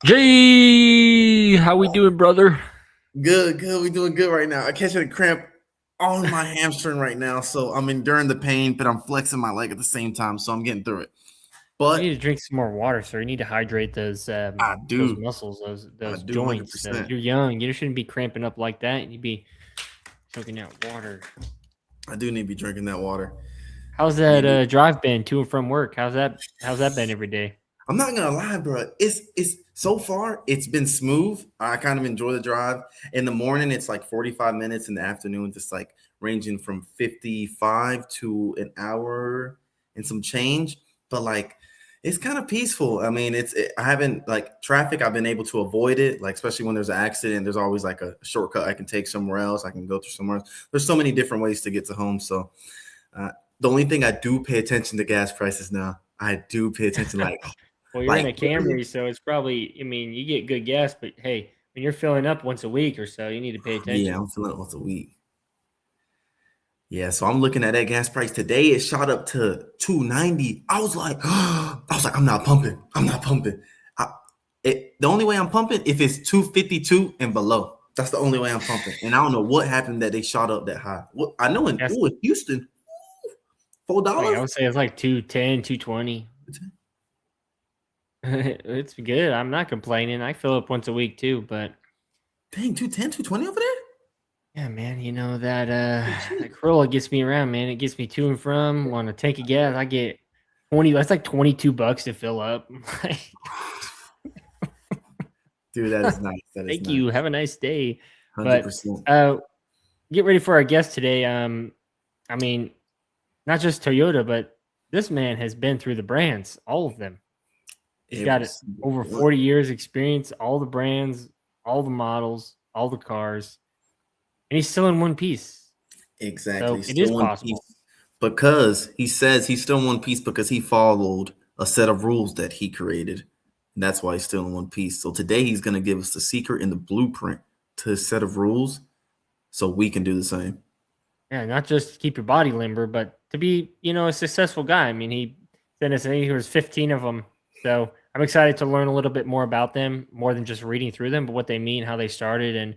Jay, how we doing, brother? Good. We doing good right now. I catching a cramp on my hamstring right now, so I'm enduring the pain, but I'm flexing my leg at the same time, so I'm getting through it. You need But to drink some more water, sir. You need to hydrate I those do, muscles, those I those do, hundred joints. percent. You're young. You shouldn't be cramping up like that. You'd be choking out water. I do need to be drinking that water. How's I that need to. drive been to and from work? How's that been every day? I'm not gonna lie, bro. It's so far it's been smooth. I kind of enjoy the drive. In the morning, it's like 45 minutes. In the afternoon, it's like ranging from 55 to an hour and some change. But like, it's kind of peaceful. I mean, I haven't like traffic. I've been able to avoid it. Like especially when there's an accident, there's always like a shortcut I can take somewhere else. I can go through somewhere else. There's so many different ways to get to home. So uh, the only thing I do pay attention to gas prices now. I do pay attention Well, you're in like a Camry, so it's probably. I mean, you get good gas, but hey, when you're filling up once a week or so, you need to pay yeah, attention. I'm filling it once a week. Yeah, so I'm looking at that gas price today. It shot up to 290. I'm not pumping. I'm not pumping. The only way I'm pumping if it's 252 and below. That's the only way I'm pumping. And I don't know what happened that they shot up that high. What I know Gas. in Houston, four Like I dollars. would say, it's like 210, 220. It's good. I'm not complaining. I fill up once a week too, but Dang, 210, 220 over there? yeah, man, you know that Oh, that shit. Corolla gets me around, man. It gets me to and from. On a tank of gas, I get 20. That's like $22 to fill up. Dude, that is nice. That is Thank nice. you. Have a nice day. But 100%. get ready for our guest today. I mean, not just Toyota, but this man has been through the brands, all of them. He's got Every it single over one. 40 years experience, all the brands, all the models, all the cars, and he's still in one piece. Exactly. So it is Still one possible. piece. Because he says he's still in one piece because he followed a set of rules that he created. And that's why he's still in one piece. So today he's going to give us the secret and the blueprint to his set of rules so we can do the same. Yeah, not just to keep your body limber, but to be, a successful guy. I mean, he said us he was 15 of them. So I'm excited to learn a little bit more about them, more than just reading through them, but what they mean, how they started, and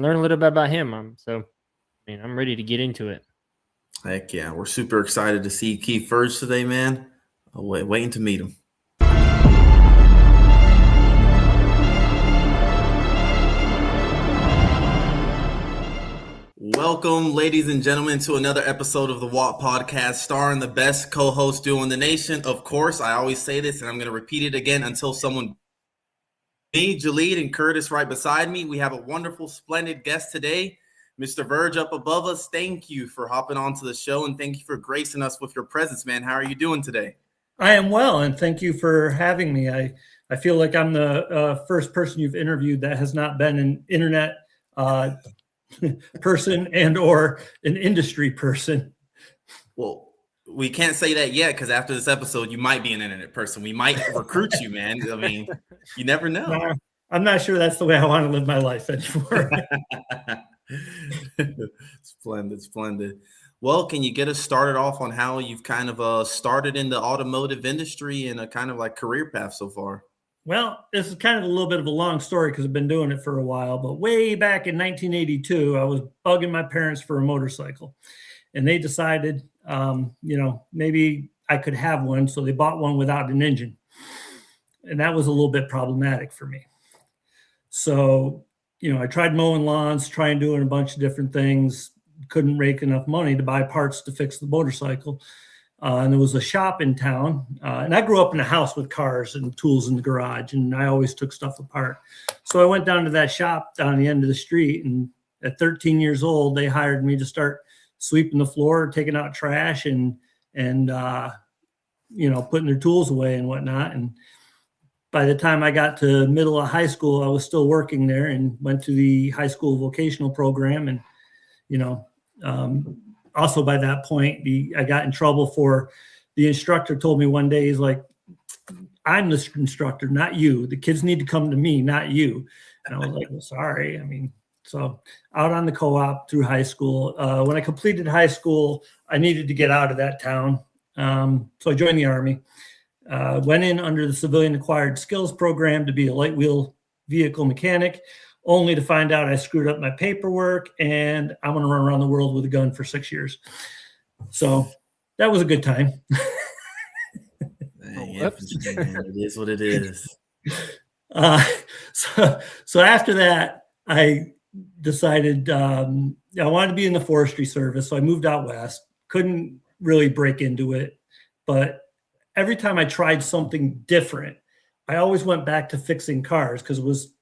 learn a little bit about him. I'm ready to get into it. Heck yeah. We're super excited to see Keith Verge today, man. Waiting to meet him. Welcome, ladies and gentlemen, to another episode of the WOTPod, starring the best co-host duo in the nation. Of course, I always say this, and I'm going to repeat it again until someone. Me, Jalid, and Curtis right beside me. We have a wonderful, splendid guest today, Mr. Verge up above us. Thank you for hopping onto the show, and thank you for gracing us with your presence, man. How are you doing today? I am well, and thank you for having me. I feel like I'm the first person you've interviewed that has not been an internet person and or an industry person. Well, we can't say that yet because after this episode, you might be an internet person. We might recruit you, man. I mean, you never know. I'm not sure that's the way I want to live my life anymore. Splendid. Well, can you get us started off on how you've kind of started in the automotive industry and a kind of like career path so far? Well, this is kind of a little bit of a long story because I've been doing it for a while, but way back in 1982, I was bugging my parents for a motorcycle, and they decided, maybe I could have one. So they bought one without an engine, and that was a little bit problematic for me. So, I tried mowing lawns, trying doing a bunch of different things, couldn't rake enough money to buy parts to fix the motorcycle. And there was a shop in town. And I grew up in a house with cars and tools in the garage, and I always took stuff apart. So I went down to that shop down the end of the street. And at 13 years old, they hired me to start sweeping the floor, taking out trash, and putting their tools away and whatnot. And by the time I got to middle of high school, I was still working there and went to the high school vocational program. And, also by that point, I got in trouble for the instructor told me one day, he's like, I'm the instructor, not you. The kids need to come to me, not you. And I was like, well, sorry. So out on the co-op through high school. When I completed high school, I needed to get out of that town. So I joined the Army. Went in under the civilian acquired skills program to be a light wheel vehicle mechanic, only to find out I screwed up my paperwork and I'm going to run around the world with a gun for 6 years. So that was a good time. Hey, infantry, man, it is what it is. So after that, I decided I wanted to be in the forestry service. So I moved out west, couldn't really break into it. But every time I tried something different, I always went back to fixing cars because it was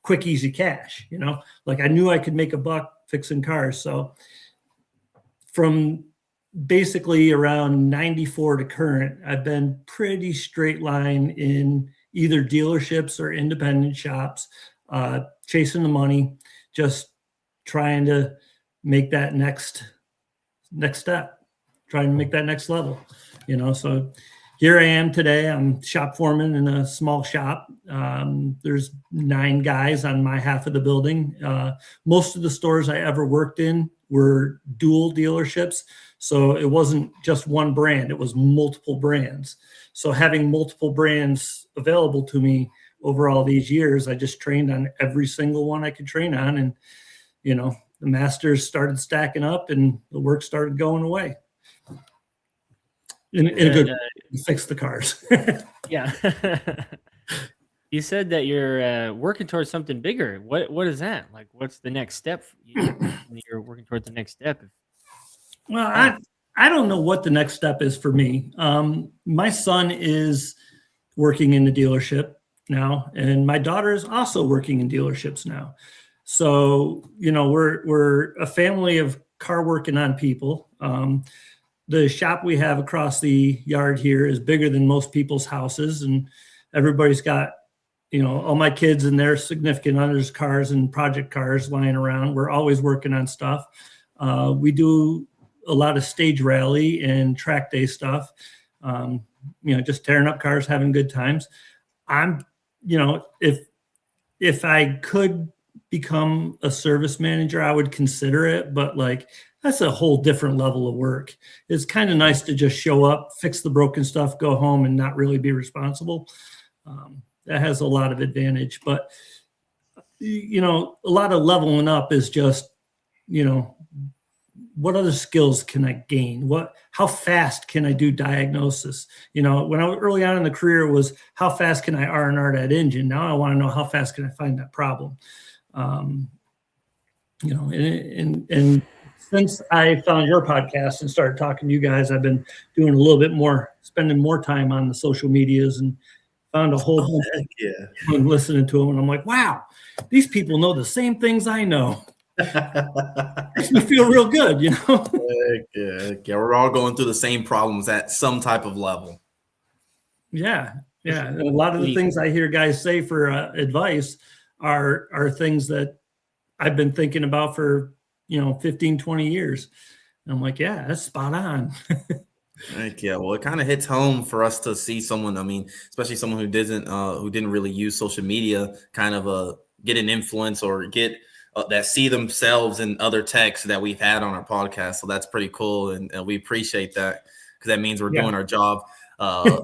quick, easy cash, you know, like I knew I could make a buck fixing cars. So from basically around 94 to current, I've been pretty straight line in either dealerships or independent shops, chasing the money, just trying to make that next step, trying to make that next level, you know. So here I am today. I'm shop foreman in a small shop. There's 9 guys on my half of the building. Most of the stores I ever worked in were dual dealerships. So it wasn't just one brand, it was multiple brands. So having multiple brands available to me over all these years, I just trained on every single one I could train on. And, you know, the masters started stacking up and the work started going away. In a good fix the cars. Yeah. You said that you're working towards something bigger. What is that? Like, what's the next step? When you're working towards the next step? Well, I don't know what the next step is for me. My son is working in the dealership now, and my daughter is also working in dealerships now. So, you know, we're a family of car working on people. The shop we have across the yard here is bigger than most people's houses, and everybody's got, you know, all my kids and their significant others' cars and project cars lying around. We're always working on stuff. We do a lot of stage rally and track day stuff, you know, just tearing up cars, having good times. I'm, you know, if I could become a service manager, I would consider it, but like, that's a whole different level of work. It's kind of nice to just show up, fix the broken stuff, go home, and not really be responsible. That has a lot of advantage, but you know, a lot of leveling up is just, you know, what other skills can I gain? How fast can I do diagnosis? You know, when I was early on in the career, it was how fast can I R&R that engine? Now I want to know how fast can I find that problem? You know, and since I found your podcast and started talking to you guys, I've been doing a little bit more, spending more time on the social medias and found a whole bunch of listening to them. And I'm like, wow, these people know the same things I know. Makes me feel real good, you know? Yeah, we're all going through the same problems at some type of level. Yeah. And a lot of the things I hear guys say for advice are things that I've been thinking about for, you know, 15, 20 years. And I'm like, yeah, that's spot on. Heck yeah. Well, it kind of hits home for us to see someone, I mean, especially someone who didn't really use social media, kind of get an influence or get that see themselves in other texts that we've had on our podcast. So that's pretty cool. And we appreciate that because that means we're doing our job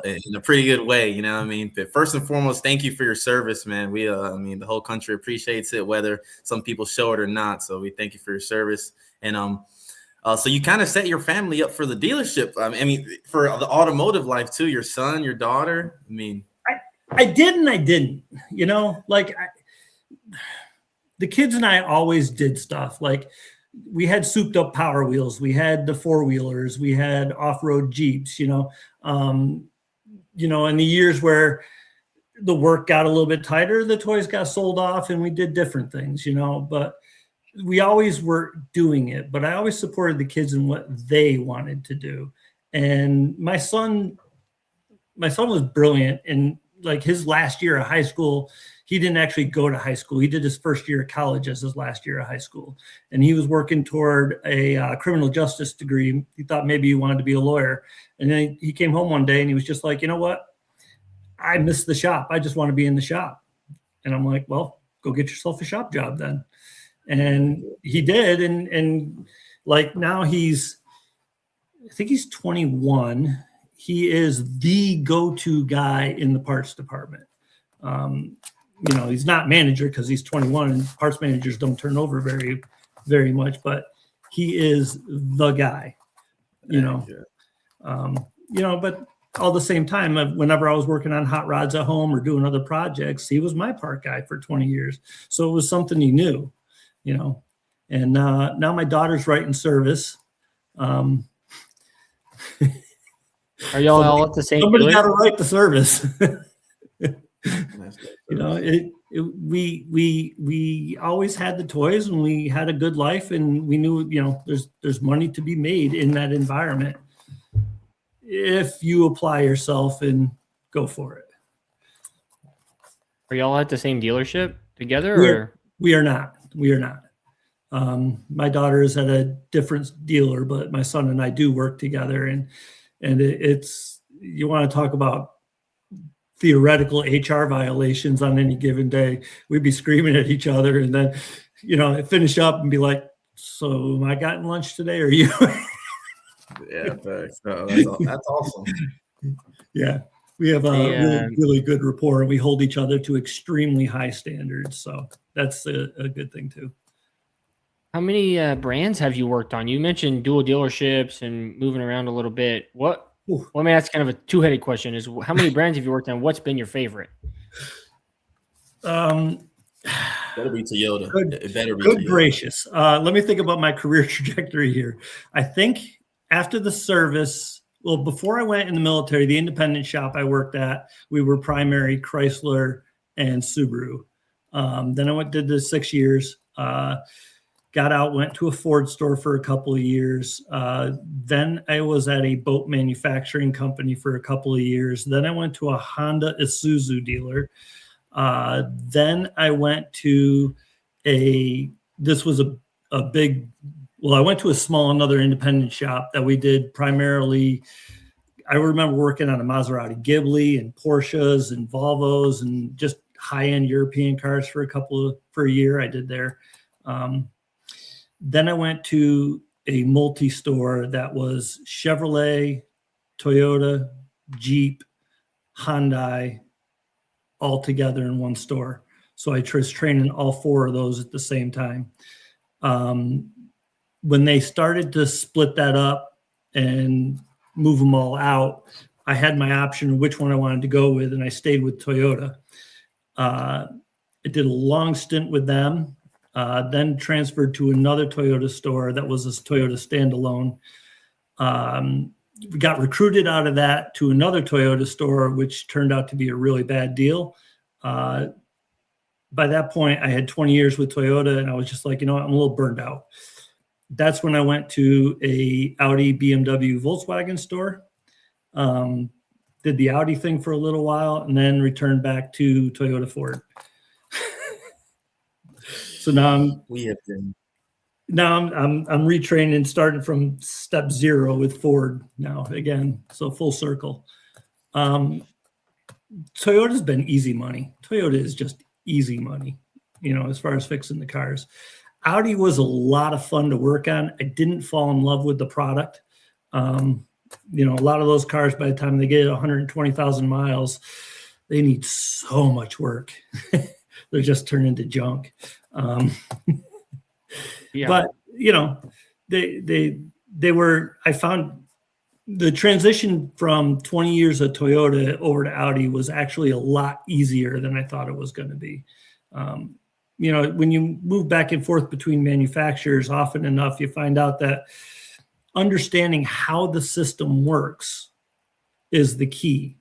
in a pretty good way. You know what I mean? But first and foremost, thank you for your service, man. We, I mean, the whole country appreciates it, whether some people show it or not. So we thank you for your service. And, so you kind of set your family up for the dealership. I mean, for the automotive life too, your son, your daughter. I mean, I did and I didn't, you know, like the kids and I always did stuff. Like we had souped up Power Wheels. We had the 4-wheelers. We had off-road Jeeps, you know, in the years where the work got a little bit tighter, the toys got sold off and we did different things, you know, but we always were doing it. But I always supported the kids in what they wanted to do. And my son was brilliant. And like his last year of high school, he didn't actually go to high school. He did his first year of college as his last year of high school. And he was working toward a criminal justice degree. He thought maybe he wanted to be a lawyer. And then he came home one day and he was just like, you know what? I miss the shop. I just want to be in the shop. And I'm like, well, go get yourself a shop job then. And he did. And like now I think he's 21. he is the go-to guy in the parts department. He's not manager because he's 21 and parts managers don't turn over very, very much, but he is the guy, but all the same time, whenever I was working on hot rods at home or doing other projects, he was my part guy for 20 years. So it was something he knew, and now my daughter's right in service. Are y'all all at the same? Somebody got to write the service. We always had the toys and we had a good life, and we knew, there's money to be made in that environment if you apply yourself and go for it. Are y'all at the same dealership together? We are not. My daughter is at a different dealer, but my son and I do work together, and it's, you want to talk about theoretical HR violations on any given day. We'd be screaming at each other, and then, finish up and be like, so am I gotten lunch today, or you? Yeah, thanks. No, that's awesome. Yeah, we have a really good rapport, and we hold each other to extremely high standards. So that's a good thing too. How many brands have you worked on? You mentioned dual dealerships and moving around a little bit. Well, I mean, that's kind of a two-headed question. Is how many brands have you worked on? What's been your favorite? Better be Toyota. Good gracious. Let me think about my career trajectory here. I think after the service, well, before I went in the military, the independent shop I worked at, we were primary Chrysler and Subaru. Then I did the 6 years, got out, went to a Ford store for a couple of years. Then I was at a boat manufacturing company for a couple of years. Then I went to a Honda Isuzu dealer. Then I went to I went to a small, another independent shop that we did primarily. I remember working on a Maserati Ghibli and Porsches and Volvos and just high-end European cars for a year. I did there. Then I went to a multi-store that was Chevrolet, Toyota, Jeep, Hyundai, all together in one store. So I was training all four of those at the same time. When they started to split that up and move them all out, I had my option of which one I wanted to go with, and I stayed with Toyota. I did a long stint with them, then transferred to another Toyota store that was a Toyota standalone. We got recruited out of that to another Toyota store, which turned out to be a really bad deal. By that point, I had 20 years with Toyota, and I was just like, I'm a little burned out. That's when I went to a Audi, BMW, Volkswagen store, did the Audi thing for a little while, and then returned back to Toyota Ford. So now I'm retraining, starting from step zero with Ford now again. So full circle. Toyota's been easy money. Toyota is just easy money, as far as fixing the cars. Audi was a lot of fun to work on. I didn't fall in love with the product. A lot of those cars, by the time they get 120,000 miles, they need so much work. They're just turned into junk. Yeah. But, they were, I found the transition from 20 years of Toyota over to Audi was actually a lot easier than I thought it was going to be. When you move back and forth between manufacturers, often enough, you find out that understanding how the system works is the key.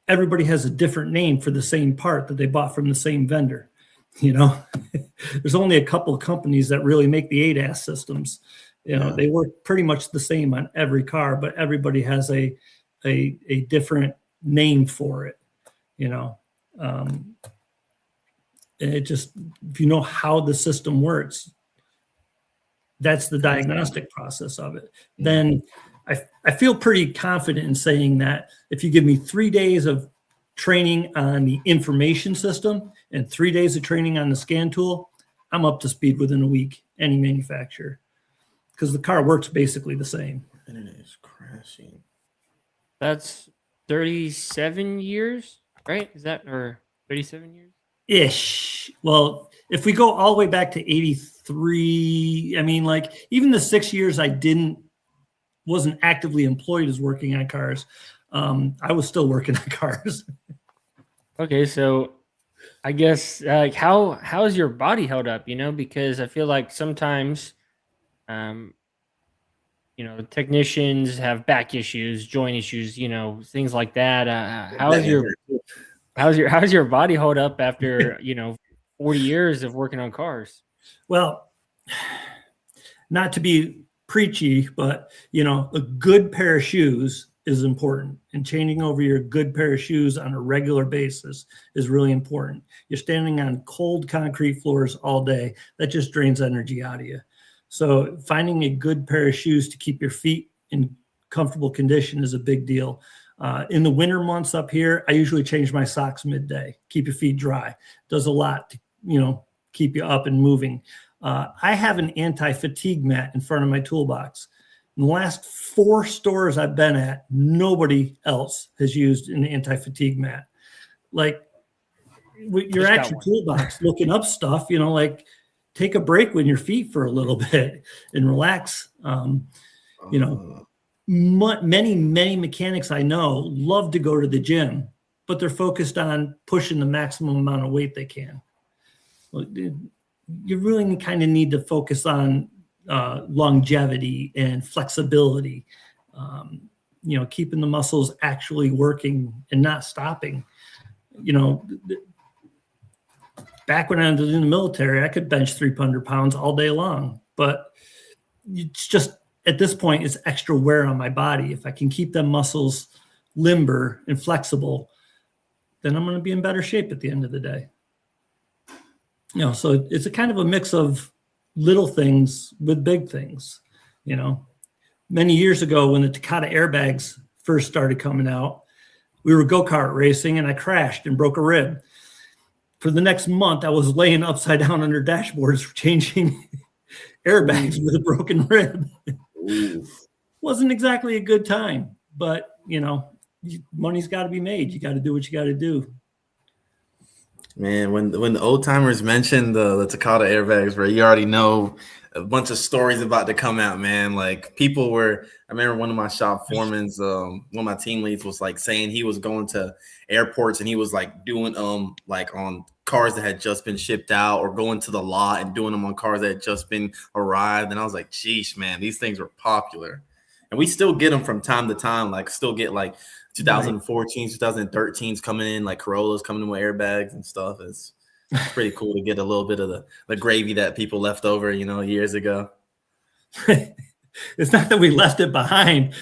Everybody has a different name for the same part that they bought from the same vendor. There's only a couple of companies that really make the ADAS systems. They work pretty much the same on every car, but everybody has a different name for it. It just, if you know how the system works, that's the diagnostic process of it. Then I feel pretty confident in saying that if you give me 3 days of training on the information system and 3 days of training on the scan tool, I'm up to speed within a week, any manufacturer, because the car works basically the same. Internet is crashing. That's 37 years, right? Is that or 37 years? Ish. Well, if we go all the way back to 83, I mean, like even the 6 years I wasn't actively employed as working on cars, I was still working on cars. Okay, so I guess like how's your body held up? You know, because I feel like sometimes, um, technicians have back issues, joint issues, things like that. That can hurt. How's your body hold up after 40 years of working on cars? Well, not to be preachy, but a good pair of shoes is important, and changing over your good pair of shoes on a regular basis is really important. You're standing on cold concrete floors all day. That just drains energy out of you. So finding a good pair of shoes to keep your feet in comfortable condition is a big deal. In the winter months up here, I usually change my socks midday, keep your feet dry. Does a lot to, keep you up and moving. I have an anti-fatigue mat in front of my toolbox. In the last 4 stores I've been at, nobody else has used an anti-fatigue mat. Like you're at your toolbox looking up stuff, like take a break with your feet for a little bit and relax. Many mechanics I know love to go to the gym, but they're focused on pushing the maximum amount of weight they can. Well, you really kind of need to focus on longevity and flexibility, keeping the muscles actually working and not stopping. Back when I was in the military, I could bench 300 pounds all day long, but it's just at this point, it's extra wear on my body. If I can keep them muscles limber and flexible, then I'm going to be in better shape at the end of the day. So it's a kind of a mix of little things with big things. Many years ago when the Takata airbags first started coming out, we were go-kart racing and I crashed and broke a rib. For the next month, I was laying upside down under dashboards changing airbags with a broken rib. Wasn't exactly a good time, but money's got to be made. You got to do what you got to do. Man, when the old timers mentioned the Takata airbags, bro, you already know a bunch of stories about to come out, man. Like I remember one of my shop foremans, one of my team leads was like saying he was going to airports and he was like doing like on cars that had just been shipped out or going to the lot and doing them on cars that had just been arrived. And I was like, geez, man, these things were popular. And we still get them from time to time, like still get like 2014, 2013s coming in, like Corollas coming in with airbags and stuff. It's pretty cool to get a little bit of the gravy that people left over, years ago. It's not that we left it behind.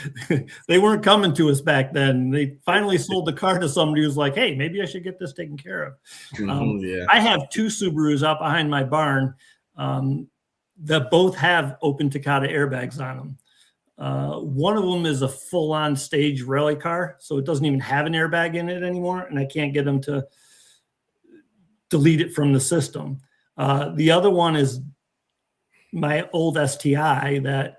They weren't coming to us back then. They finally sold the car to somebody who's like, hey, maybe I should get this taken care of. Yeah. I have 2 Subarus out behind my barn that both have open Takata airbags on them. One of them is a full-on stage rally car, so it doesn't even have an airbag in it anymore, and I can't get them to delete it from the system. The other one is my old STI that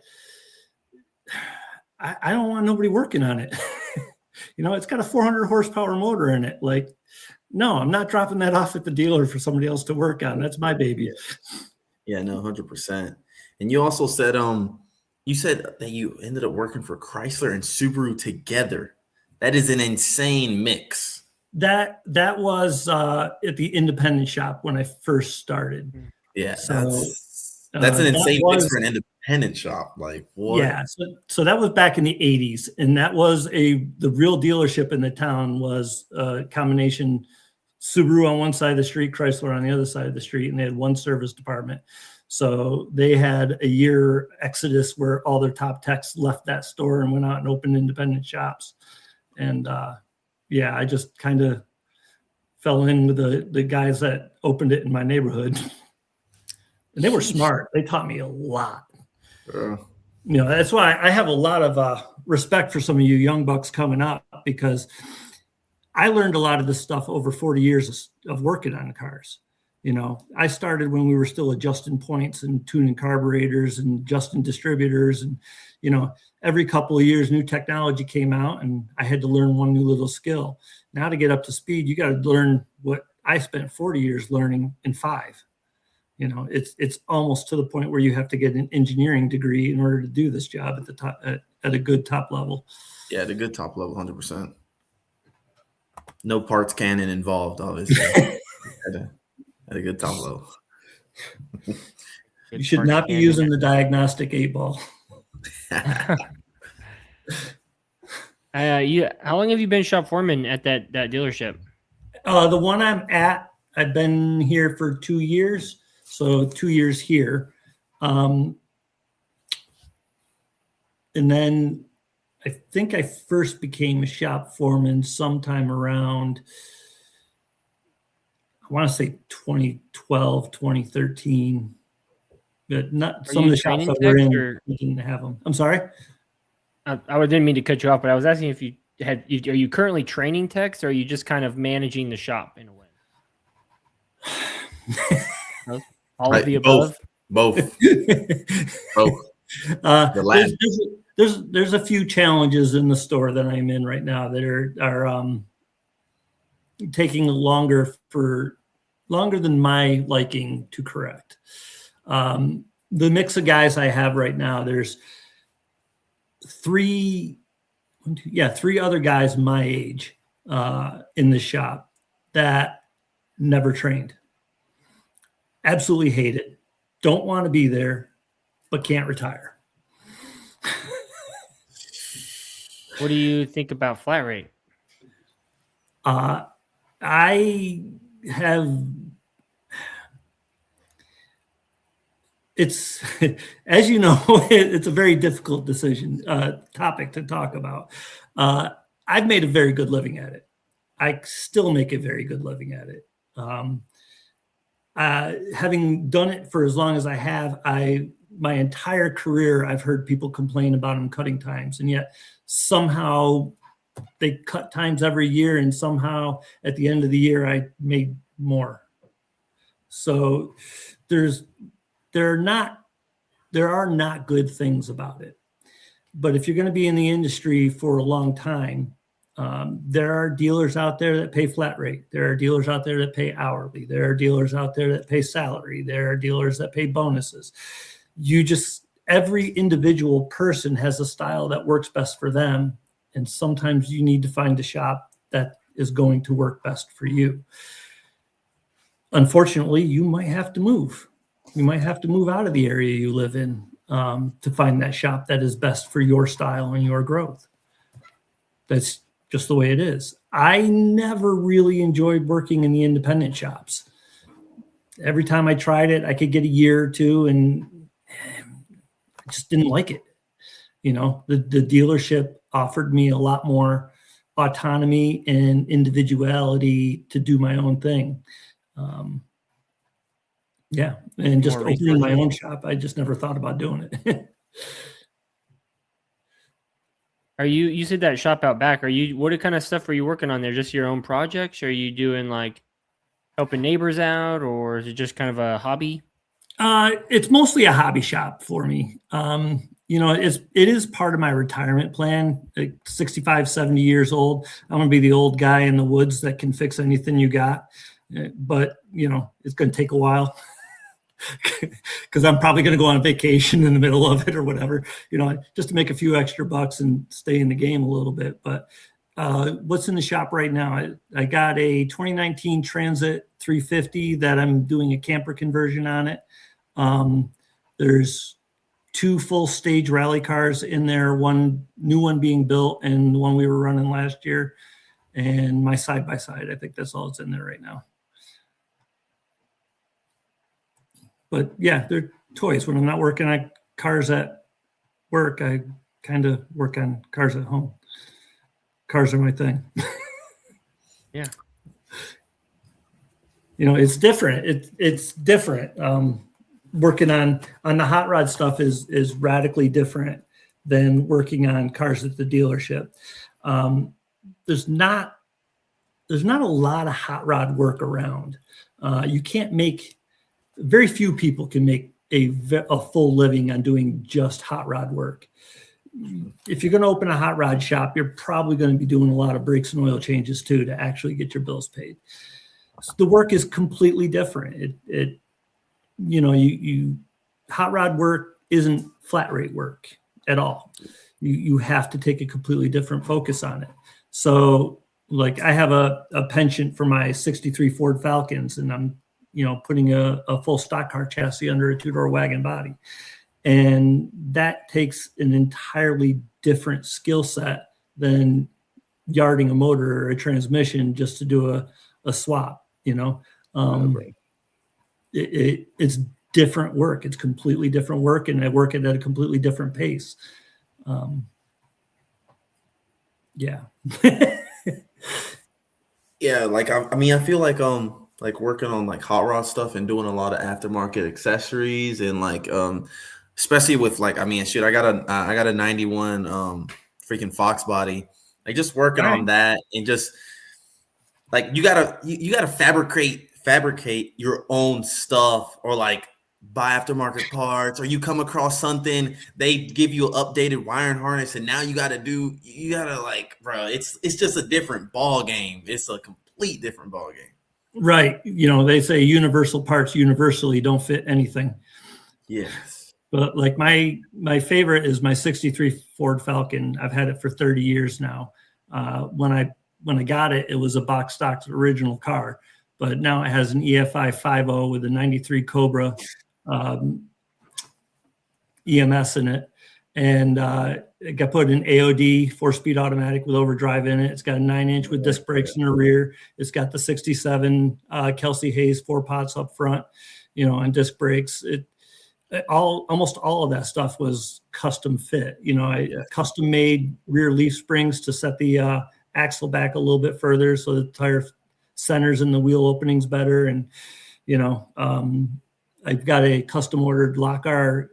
I don't want nobody working on it. It's got a 400 horsepower motor in it. Like, no, I'm not dropping that off at the dealer for somebody else to work on. That's my baby. Yeah, no, 100%. And you also said, you said that you ended up working for Chrysler and Subaru together. That is an insane mix. That was at the independent shop when I first started. Yeah, so that's an insane mix for an independent shop. Like what? Yeah, so that was back in the 80s, and that was the real dealership in the town was a combination Subaru on one side of the street, Chrysler on the other side of the street, and they had one service department. So they had a year exodus where all their top techs left that store and went out and opened independent shops. And I just kind of fell in with the guys that opened it in my neighborhood. And they were smart. They taught me a lot. That's why I have a lot of respect for some of you young bucks coming up, because I learned a lot of this stuff over 40 years of working on cars. You know, I started when we were still adjusting points and tuning carburetors and adjusting distributors. And, you know, every couple of years, new technology came out and I had to learn one new little skill. Now to get up to speed, you got to learn what I spent 40 years learning in 5. You know, it's almost to the point where you have to get an engineering degree in order to do this job at the top, at a good top level. Yeah, the good top level, 100%. No parts cannon involved, obviously. At a good top level. You should not be using the diagnostic 8-ball. How long have you been shop foreman at that dealership? The one I'm at, I've been here for 2 years, so 2 years here. And then I think I first became a shop foreman sometime around, I want to say 2012, 2013. But not some of the shops that we're in, we didn't have them. I'm sorry? I didn't mean to cut you off, but I was asking if you had, are you currently training techs or are you just kind of managing the shop in a way? All of the above? Both. There's a few challenges in the store that I'm in right now that are taking longer than my liking to correct. The mix of guys I have right now, there's three other guys my age in the shop that never trained. Absolutely hate it. Don't want to be there, but can't retire. What do you think about flat rate? I have, it's, as you know, it's a very difficult topic to talk about. I've made a very good living at it. I still make a very good living at it. Having done it for as long as I have, my entire career, I've heard people complain about them cutting times, and yet somehow they cut times every year, and somehow at the end of the year, I made more. So there are not good things about it. But if you're going to be in the industry for a long time, there are dealers out there that pay flat rate. There are dealers out there that pay hourly. There are dealers out there that pay salary. There are dealers that pay bonuses. Every individual person has a style that works best for them. And sometimes you need to find a shop that is going to work best for you. Unfortunately, you might have to move. You might have to move out of the area you live in to find that shop that is best for your style and your growth. That's just the way it is. I never really enjoyed working in the independent shops. Every time I tried it, I could get a year or two and I just didn't like it. You know, the dealership offered me a lot more autonomy and individuality to do my own thing. And just opening my own shop, I just never thought about doing it. You said that shop out back, what kind of stuff are you working on there? Just your own projects? Or are you doing like helping neighbors out, or is it just kind of a hobby? It's mostly a hobby shop for me. You know, it is part of my retirement plan. At 65, 70 years old, I'm going to be the old guy in the woods that can fix anything you got. But, you know, it's going to take a while because I'm probably going to go on vacation in the middle of it or whatever, you know, just to make a few extra bucks and stay in the game a little bit. But what's in the shop right now? I got a 2019 Transit 350 that I'm doing a camper conversion on it. There's 2 full stage rally cars in there, one new one being built and the one we were running last year, and my side-by-side. I think that's all that's in there right now. But yeah, they're toys. When I'm not working on cars at work, I kind of work on cars at home. Cars are my thing. Yeah. You know, it's different. It's different. Working on the hot rod stuff is radically different than working on cars at the dealership. There's not a lot of hot rod work around. You can't make, very few people can make a full living on doing just hot rod work. If you're going to open a hot rod shop, you're probably going to be doing a lot of brakes and oil changes too to actually get your bills paid. So the work is completely different. Hot rod work isn't flat rate work at all. You have to take a completely different focus on it. So like I have a penchant for my 63 Ford Falcons, and I'm, putting a full stock car chassis under a two-door wagon body. And that takes an entirely different skill set than yarding a motor or a transmission just to do a swap, It's different work. It's completely different work, and I work at a completely different pace. Yeah. Yeah, like I feel like working on like hot rod stuff and doing a lot of aftermarket accessories and like especially with like I got a 91 freaking Fox body. Like just working on that and just like you gotta fabricate your own stuff, or like buy aftermarket parts, or you come across something, they give you an updated wiring harness, and now you gotta like, bro, it's just a different ball game. It's a complete different ball game. Right. They say universal parts universally don't fit anything. Yes. But like my favorite is my 63 Ford Falcon. I've had it for 30 years now. When I got it, it was a box stock original car, but now it has an EFI 5.0 with a 93 Cobra EMS in it. And it got put in AOD, 4-speed automatic with overdrive in it. It's got a 9-inch with disc brakes in the rear. It's got the 67 Kelsey Hayes 4 pots up front, and disc brakes. Almost all of that stuff was custom fit. I custom made rear leaf springs to set the axle back a little bit further so the tire centers and the wheel openings better. And, I've got a custom ordered Lockar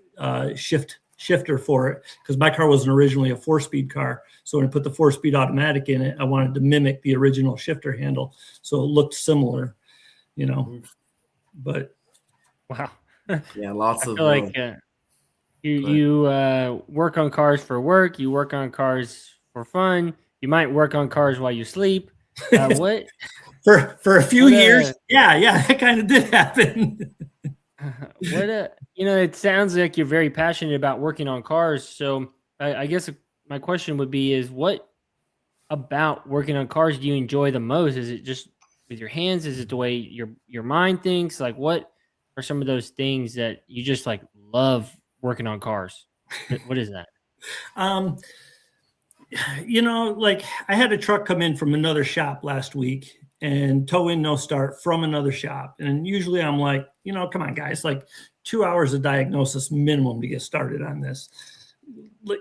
shifter for it because my car wasn't originally a 4-speed car. So when I put the 4-speed automatic in it, I wanted to mimic the original shifter handle. So it looked similar, but. Wow. Yeah, lots of. I feel like you work on cars for work. You work on cars for fun. You might work on cars while you sleep. What? For a few years. Yeah, that kind of did happen. It sounds like you're very passionate about working on cars. So I guess my question would be is what about working on cars do you enjoy the most? Is it just with your hands? Is it the way your mind thinks? Like what are some of those things that you just like love working on cars? What is that? Like I had a truck come in from another shop last week and tow in, no start from another shop. And usually I'm like, come on guys, like 2 hours of diagnosis minimum to get started on this.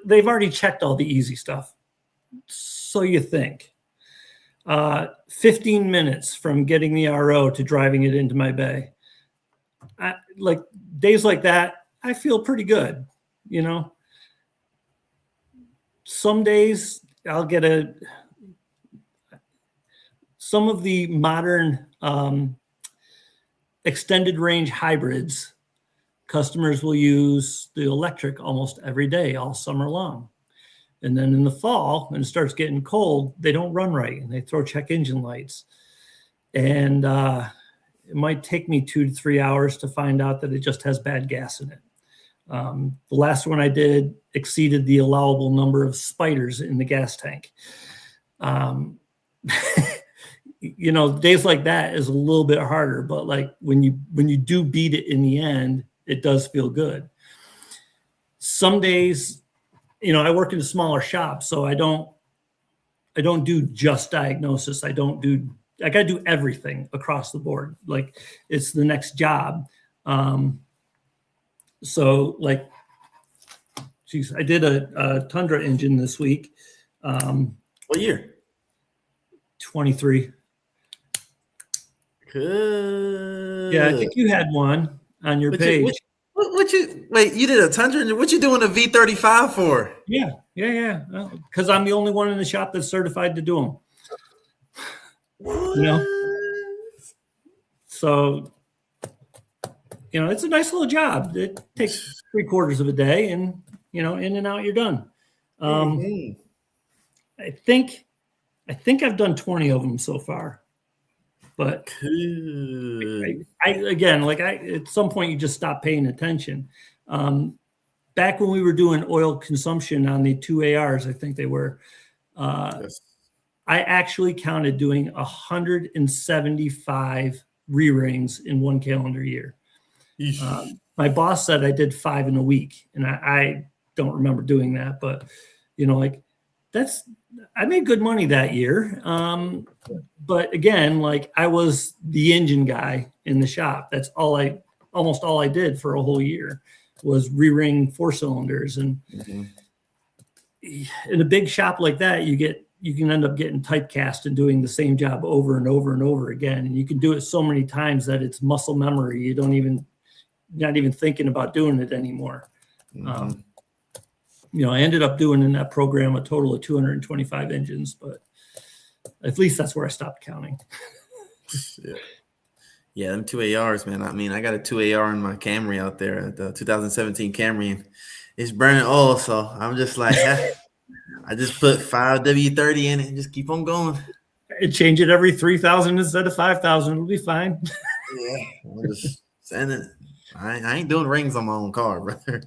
They've already checked all the easy stuff. So you think 15 minutes from getting the RO to driving it into my bay. Like days like that, I feel pretty good. Some days I'll get some of the modern extended range hybrids, customers will use the electric almost every day, all summer long. And then in the fall, when it starts getting cold, they don't run right and they throw check engine lights. And it might take me 2 to 3 hours to find out that it just has bad gas in it. The last one I did exceeded the allowable number of spiders in the gas tank. Days like that is a little bit harder, but like when you do beat it in the end, it does feel good. Some days, I work in a smaller shop, so I don't do just diagnosis. I got to do everything across the board. Like it's the next job. So like, geez, I did a Tundra engine this week. What year? 23. Good. Yeah, I think you had one on your page. You did a Tundra? What you doing a V35 for? Yeah. Because I'm the only one in the shop that's certified to do them. What? So, it's a nice little job. It takes 3/4 of a day, and in and out, you're done. I think I've done 20 of them so far, but at some point you just stop paying attention. Back when we were doing oil consumption on the 2 ARs, I think they were, Yes. I actually counted doing 175 re-rings in one calendar year. My boss said I did 5 in a week, and I don't remember doing that, but I made good money that year. But again, I was the engine guy in the shop. That's almost all I did for a whole year was re-ring 4 cylinders. And in a big shop like that, you can end up getting typecast and doing the same job over and over and over again. And you can do it so many times that it's muscle memory. You not even thinking about doing it anymore. I ended up doing in that program a total of 225 engines, but at least that's where I stopped counting. Yeah, them 2 ARs, man. I mean, I got a 2 AR in my Camry out there, the 2017 Camry, and it's burning oil. So I'm just like, I just put 5 W30 in it and just keep on going. Change it every 3,000 instead of 5,000. It'll be fine. Yeah, I'm just saying it. I ain't doing rings on my own car, brother.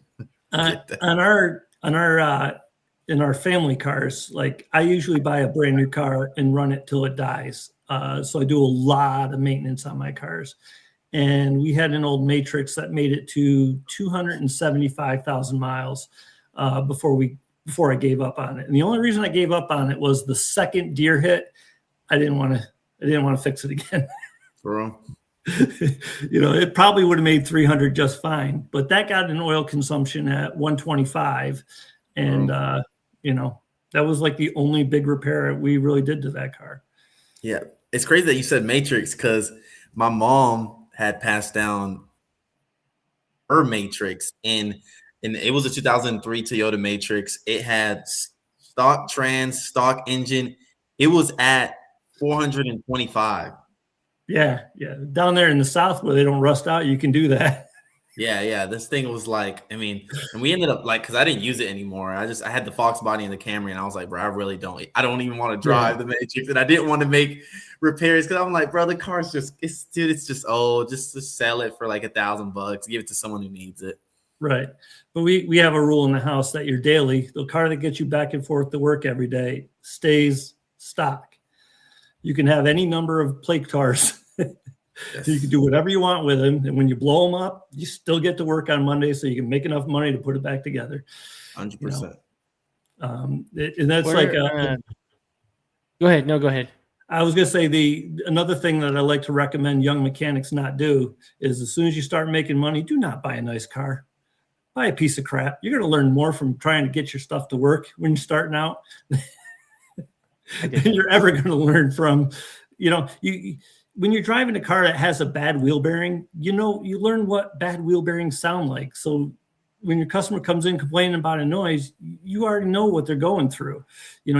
In our family cars, I usually buy a brand new car and run it till it dies. So I do a lot of maintenance on my cars. And we had an old Matrix that made it to 275,000 miles before I gave up on it. And the only reason I gave up on it was the second deer hit. I didn't want to fix it again. Bro. It probably would have made 300 just fine, but that got an oil consumption at 125. And, that was the only big repair we really did to that car. Yeah. It's crazy that you said Matrix because my mom had passed down her Matrix and it was a 2003 Toyota Matrix. It had stock trans, stock engine. It was at 425. Yeah. Down there in the South where they don't rust out, you can do that. Yeah. This thing was and we ended up because I didn't use it anymore. I had the Fox body in the Camry, and I was like, bro, I don't even want to drive the Matrix, and I didn't want to make repairs because I'm like, bro, the car's it's just old. Just sell it for $1,000, give it to someone who needs it. Right. But we have a rule in the house that the car that gets you back and forth to work every day stays stock. You can have any number of plate cars. Yes. You can do whatever you want with them. And when you blow them up, you still get to work on Monday so you can make enough money to put it back together. 100%. And that's go ahead. No, go ahead. I was going to say another thing that I like to recommend young mechanics not do is as soon as you start making money, do not buy a nice car. Buy a piece of crap. You're going to learn more from trying to get your stuff to work when you're starting out than you're ever going to learn from, when you're driving a car that has a bad wheel bearing, you learn what bad wheel bearings sound like. So when your customer comes in complaining about a noise, you already know what they're going through. You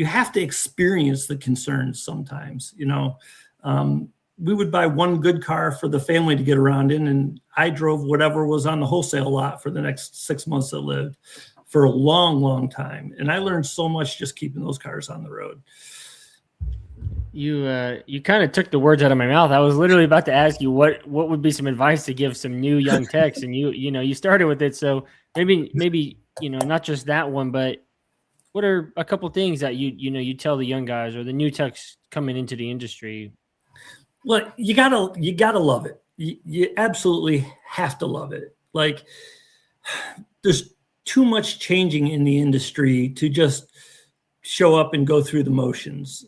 have to experience the concerns sometimes. We would buy one good car for the family to get around in, and I drove whatever was on the wholesale lot for the next 6 months that lived for a long, long time. And I learned so much just keeping those cars on the road. You kind of took the words out of my mouth. I was literally about to ask you what would be some advice to give some new young techs, and you started with it. So maybe not just that one, but what are a couple things that you tell the young guys or the new techs coming into the industry? Well, you gotta love it. You absolutely have to love it. There's too much changing in the industry to just show up and go through the motions.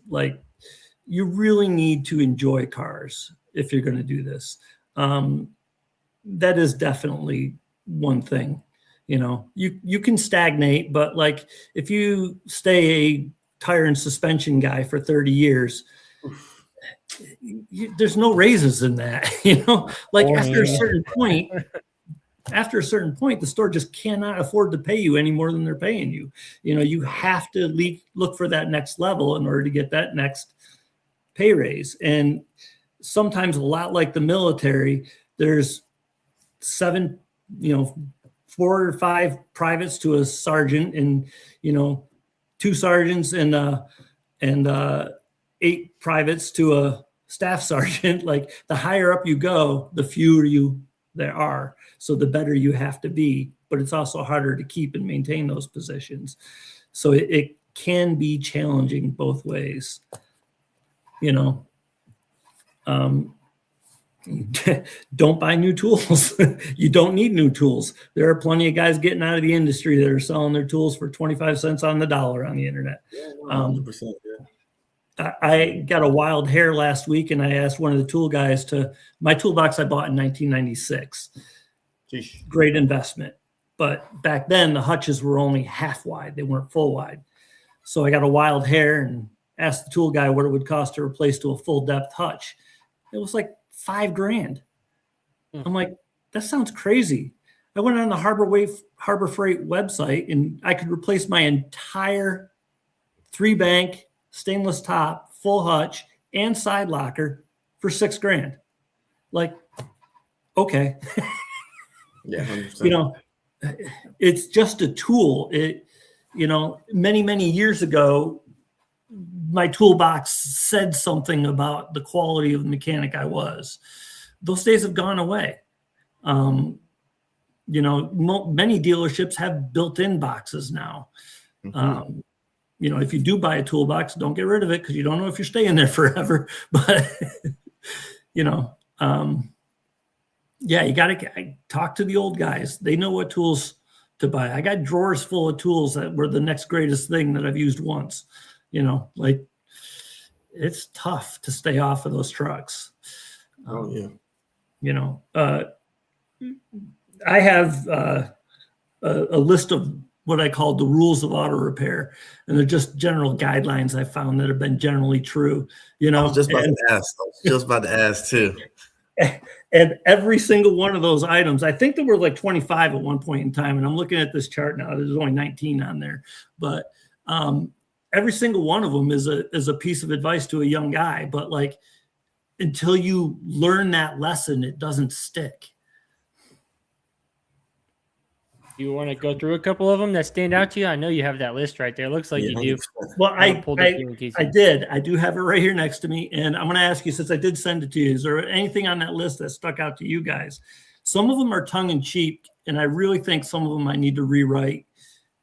You really need to enjoy cars if you're going to do this. That is definitely one thing. You can stagnate, but if you stay a tire and suspension guy for 30 years, there's no raises in that. After a certain point, the store just cannot afford to pay you any more than they're paying you. You have to look for that next level in order to get that next pay raise. And sometimes a lot like the military. There's 7, 4 or 5 privates to a sergeant, and 2 sergeants and 8 privates to a staff sergeant. Like, the higher up you go, the fewer there are, so the better you have to be. But it's also harder to keep and maintain those positions. So it can be challenging both ways. Don't buy new tools. You don't need new tools. There are plenty of guys getting out of the industry that are selling their tools for 25 cents on the dollar on the internet. Yeah, 100%. Yeah. I got a wild hair last week, and I asked one of the tool guys my toolbox I bought in 1996. Jeez. Great investment. But back then, the hutches were only half wide. They weren't full wide. So I got a wild hair and asked the tool guy what it would cost to replace to a full depth hutch. It was like $5,000. I'm like, that sounds crazy. I went on the Harbor Freight website, and I could replace my entire 3-bank stainless top, full hutch, and side locker for $6,000. Like, okay. Yeah, 100%. It's just a tool. Many, many years ago, my toolbox said something about the quality of the mechanic I was. Those days have gone away. Many dealerships have built-in boxes now. Mm-hmm. If you do buy a toolbox, don't get rid of it, because you don't know if you're staying there forever. But, you got to talk to the old guys. They know what tools to buy. I got drawers full of tools that were the next greatest thing that I've used once. It's tough to stay off of those trucks. I have a list of what I call the rules of auto repair, and they're just general guidelines I found that have been generally true. I was just about to ask too. And every single one of those items, I think there were like 25 at one point in time, and I'm looking at this chart now. There's only 19 on there, but every single one of them is a piece of advice to a young guy. But like, until you learn that lesson, it doesn't stick. You want to go through a couple of them that stand out to you? I know you have that list right there. It looks like you do. Well, I did. I do have it right here next to me. And I'm going to ask you, since I did send it to you, is there anything on that list that stuck out to you guys? Some of them are tongue in cheek, and I really think some of them I need to rewrite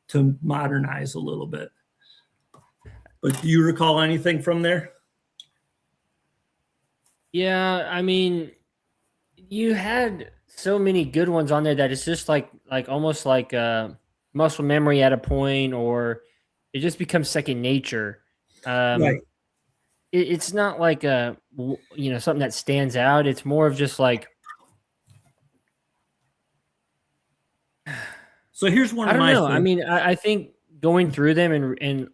to modernize a little bit. But do you recall anything from there? Yeah, I mean, you had so many good ones on there that it's just like almost like muscle memory at a point, or it just becomes second nature. Right. It's not like something that stands out. It's more of just like. So here's one. I don't know. I mean, I think going through them and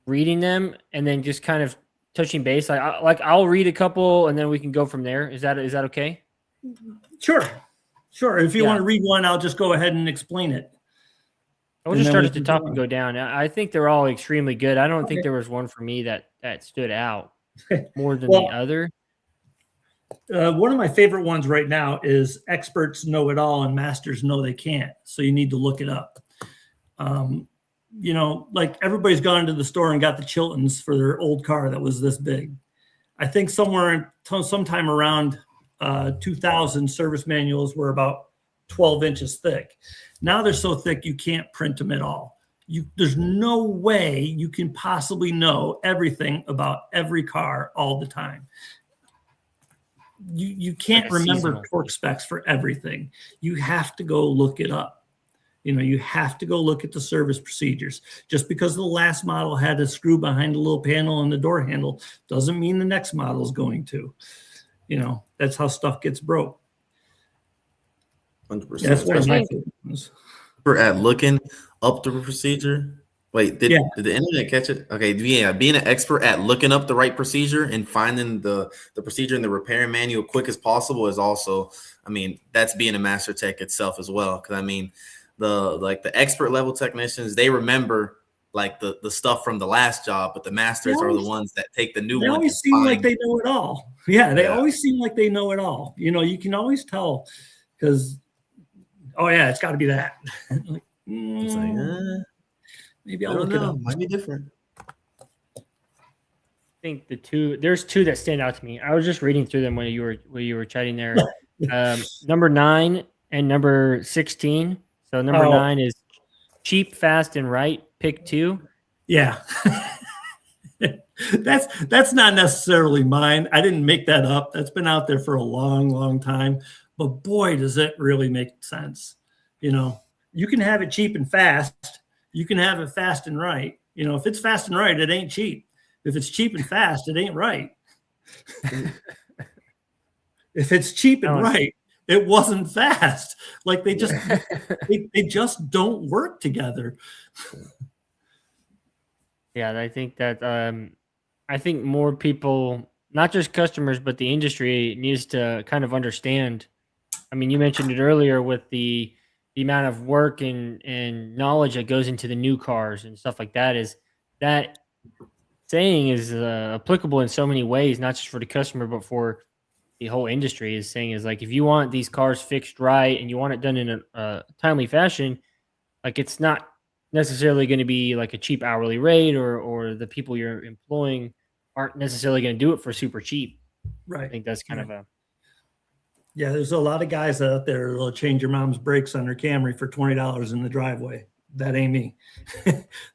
reading them, and then just kind of touching base. I'll read a couple, and then we can go from there. Is that okay? Sure. If you want to read one, I'll just go ahead and explain it. I'll just start at the top and go down. I think they're all extremely good. I don't think there was one for me that stood out more than the other. One of my favorite ones right now is experts know it all and masters know they can't. So you need to look it up. Like everybody's gone into the store and got the Chiltons for their old car that was this big. I think sometime around 2000, service manuals were about 12 inches thick. Now they're so thick you can't print them at all. There's no way you can possibly know everything about every car all the time. You can't remember torque specs for everything. You have to go look it up. You have to go look at the service procedures. Just because the last model had a screw behind the little panel and the door handle doesn't mean the next model is going to. That's how stuff gets broke. 100%. That's one of my favorite ones. We're at looking up the procedure. Wait, did the internet catch it? Okay, yeah, being an expert at looking up the right procedure and finding the procedure in the repair manual quick as possible is also, that's being a master tech itself as well. Because the expert level technicians, they remember like the stuff from the last job, but the masters are the ones that take the new They one. always seem like they know it all. Yeah, they always seem like they know it all. You know, you can always tell because, oh yeah, it's got to be that. Like, it's like, maybe I'll look it up. Might be different. I think there's two that stand out to me. I was just reading through them when you were chatting there. Number 9 and number 16. So number 9 is cheap, fast, and right. Pick 2. Yeah. That's not necessarily mine. I didn't make that up. That's been out there for a long, long time. But boy, does it really make sense. You know, you can have it cheap and fast. You can have it fast and right. You know, if it's fast and right, it ain't cheap. If it's cheap and fast, it ain't right. If it's cheap and right, it wasn't fast. Like they just they just don't work together. Yeah, I think that I think more people, not just customers, but the industry needs to kind of understand. I mean, you mentioned it earlier with the amount of work and knowledge that goes into the new cars and stuff like that. Is that saying is applicable in so many ways, not just for the customer, but for the whole industry. Is saying is like, if you want these cars fixed right and you want it done in a timely fashion, like it's not necessarily going to be like a cheap hourly rate, or the people you're employing aren't necessarily going to do it for super cheap. Right. I think that's kind of a. Yeah, there's a lot of guys out there that'll change your mom's brakes on her Camry for $20 in the driveway. That ain't me.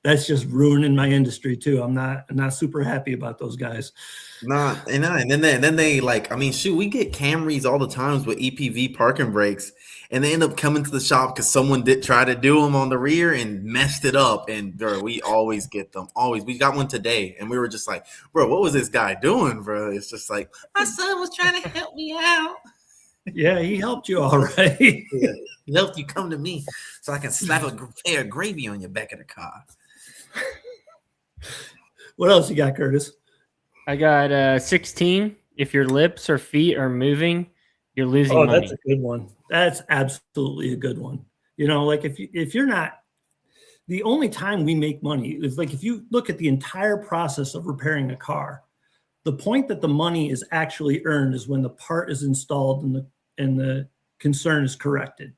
That's just ruining my industry too. I'm not super happy about those guys. And then they like, I mean, shoot, we get Camrys all the times with EPV parking brakes, and they end up coming to the shop because someone did try to do them on the rear and messed it up. And bro, we always get them. Always. We got one today, and we were just like, bro, what was this guy doing, bro? It's just like, my son was trying to help me out. Yeah, he helped you all right. Yeah, he helped you come to me so I can slap a pair of gravy on your back of the car. What else you got, Curtis? I got 16. If your lips or feet are moving, you're losing money. That's a good one. That's absolutely a good one. You know, like if you're not, the only time we make money is like if you look at the entire process of repairing a car, the point that the money is actually earned is when the part is installed and the concern is corrected.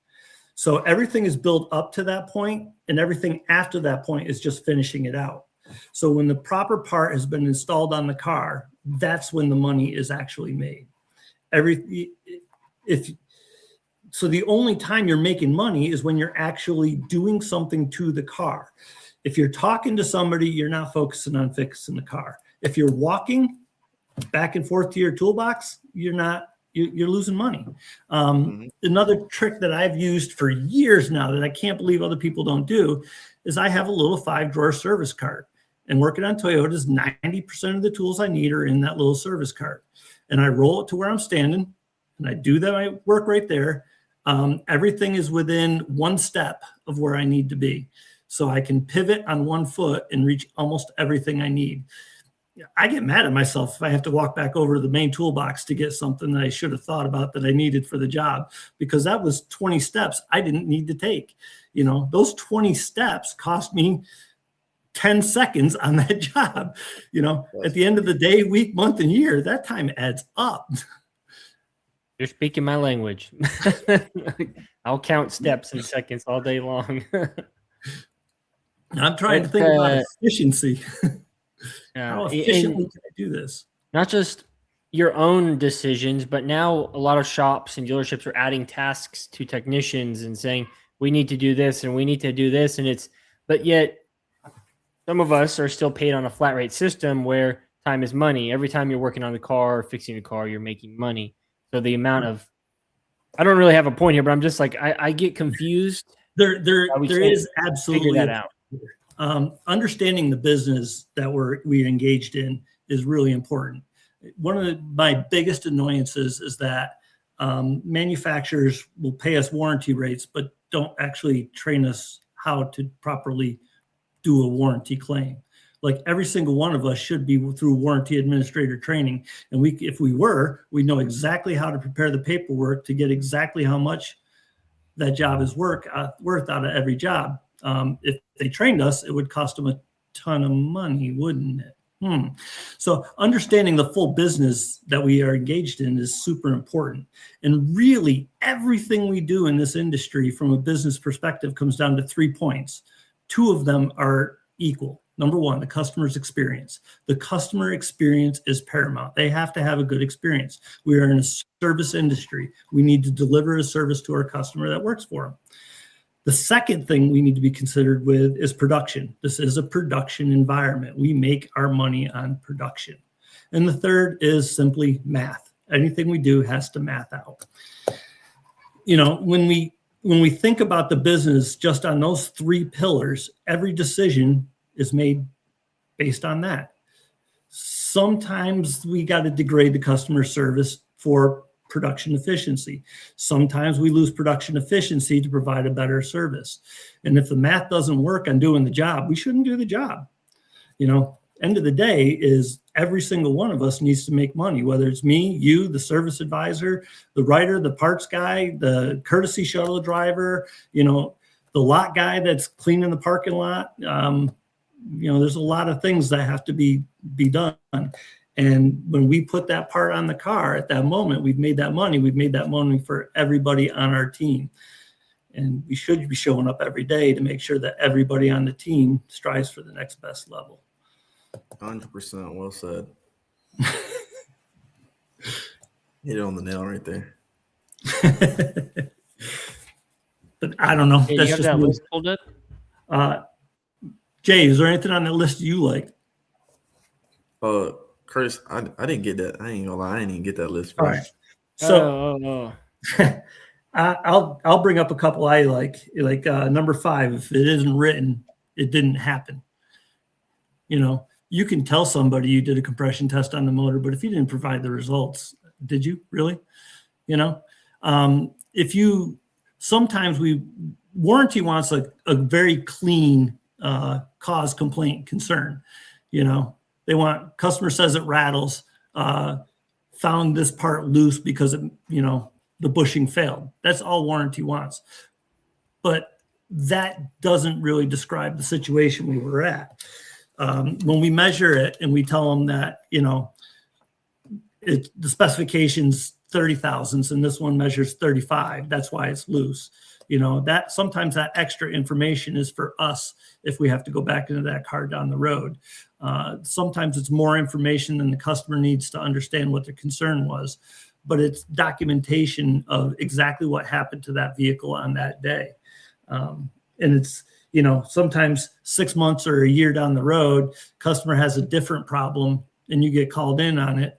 So everything is built up to that point, and everything after that point is just finishing it out. So when the proper part has been installed on the car, that's when the money is actually made. So the only time you're making money is when you're actually doing something to the car. If you're talking to somebody, you're not focusing on fixing the car. If you're walking back and forth to your toolbox, you're losing money. Another trick that I've used for years now that I can't believe other people don't do is I have a little 5-drawer service cart. And working on Toyotas, 90% of the tools I need are in that little service cart. And I roll it to where I'm standing, and I do my work right there. Everything is within one step of where I need to be. So I can pivot on one foot and reach almost everything I need. I get mad at myself if I have to walk back over to the main toolbox to get something that I should have thought about that I needed for the job, because that was 20 steps I didn't need to take. You know, those 20 steps cost me 10 seconds on that job. You know, at the end of the day, week, month, and year, that time adds up. You're speaking my language. I'll count steps and seconds all day long. I'm trying to think about efficiency. How efficiently can I do this? Not just your own decisions, but now a lot of shops and dealerships are adding tasks to technicians and saying, we need to do this and we need to do this. But yet some of us are still paid on a flat rate system where time is money. Every time you're working on the car or fixing the car, you're making money. So the amount of, I don't really have a point here, but I'm just like, I get confused. There is absolutely figure that out. Understanding the business that we engaged in is really important. One of my biggest annoyances is that manufacturers will pay us warranty rates, but don't actually train us how to properly do a warranty claim. Like every single one of us should be through warranty administrator training. And if we were, we know exactly how to prepare the paperwork to get exactly how much that job is worth out of every job. If they trained us, it would cost them ton of money, wouldn't it? So understanding the full business that we are engaged in is super important. And really everything we do in this industry from a business perspective comes down to 3 points. 2 of them are equal. Number 1, the customer's experience. The customer experience is paramount. They have to have a good experience. We are in a service industry. We need to deliver a service to our customer that works for them. The second thing we need to be considered with is production. This is a production environment. We make our money on production. And the third is simply math. Anything we do has to math out. You know, when we think about the business just on those 3 pillars, every decision is made based on that. Sometimes we got to degrade the customer service for production efficiency. Sometimes we lose production efficiency to provide a better service. And if the math doesn't work on doing the job, we shouldn't do the job. You know, end of the day is every single one of us needs to make money, whether it's me, you, the service advisor, the writer, the parts guy, the courtesy shuttle driver, you know, the lot guy that's cleaning the parking lot. You know, there's a lot of things that have to be done. And when we put that part on the car at that moment, we've made that money. We've made that money for everybody on our team. And we should be showing up every day to make sure that everybody on the team strives for the next best level. 100% well said. Hit it on the nail right there. But I don't know. Hey, That's you have just that me. list pulled up? Jay, is there anything on that list you like? Curtis, I didn't get that. I ain't gonna lie, I didn't even get that list. All right. So I'll bring up a couple I like number 5. If it isn't written, it didn't happen. You know, you can tell somebody you did a compression test on the motor, but if you didn't provide the results, did you really? You know, sometimes warranty wants a very clean cause, complaint, concern. You know, they want, customer says it rattles, found this part loose because the bushing failed. That's all warranty wants. But that doesn't really describe the situation we were at. When we measure it and we tell them that, the specification's 30 thousandths and this one measures 35, that's why it's loose. That sometimes that extra information is for us if we have to go back into that car down the road. Sometimes it's more information than the customer needs to understand what their concern was, but it's documentation of exactly what happened to that vehicle on that day. And it's, sometimes 6 months or a year down the road, customer has a different problem and you get called in on it.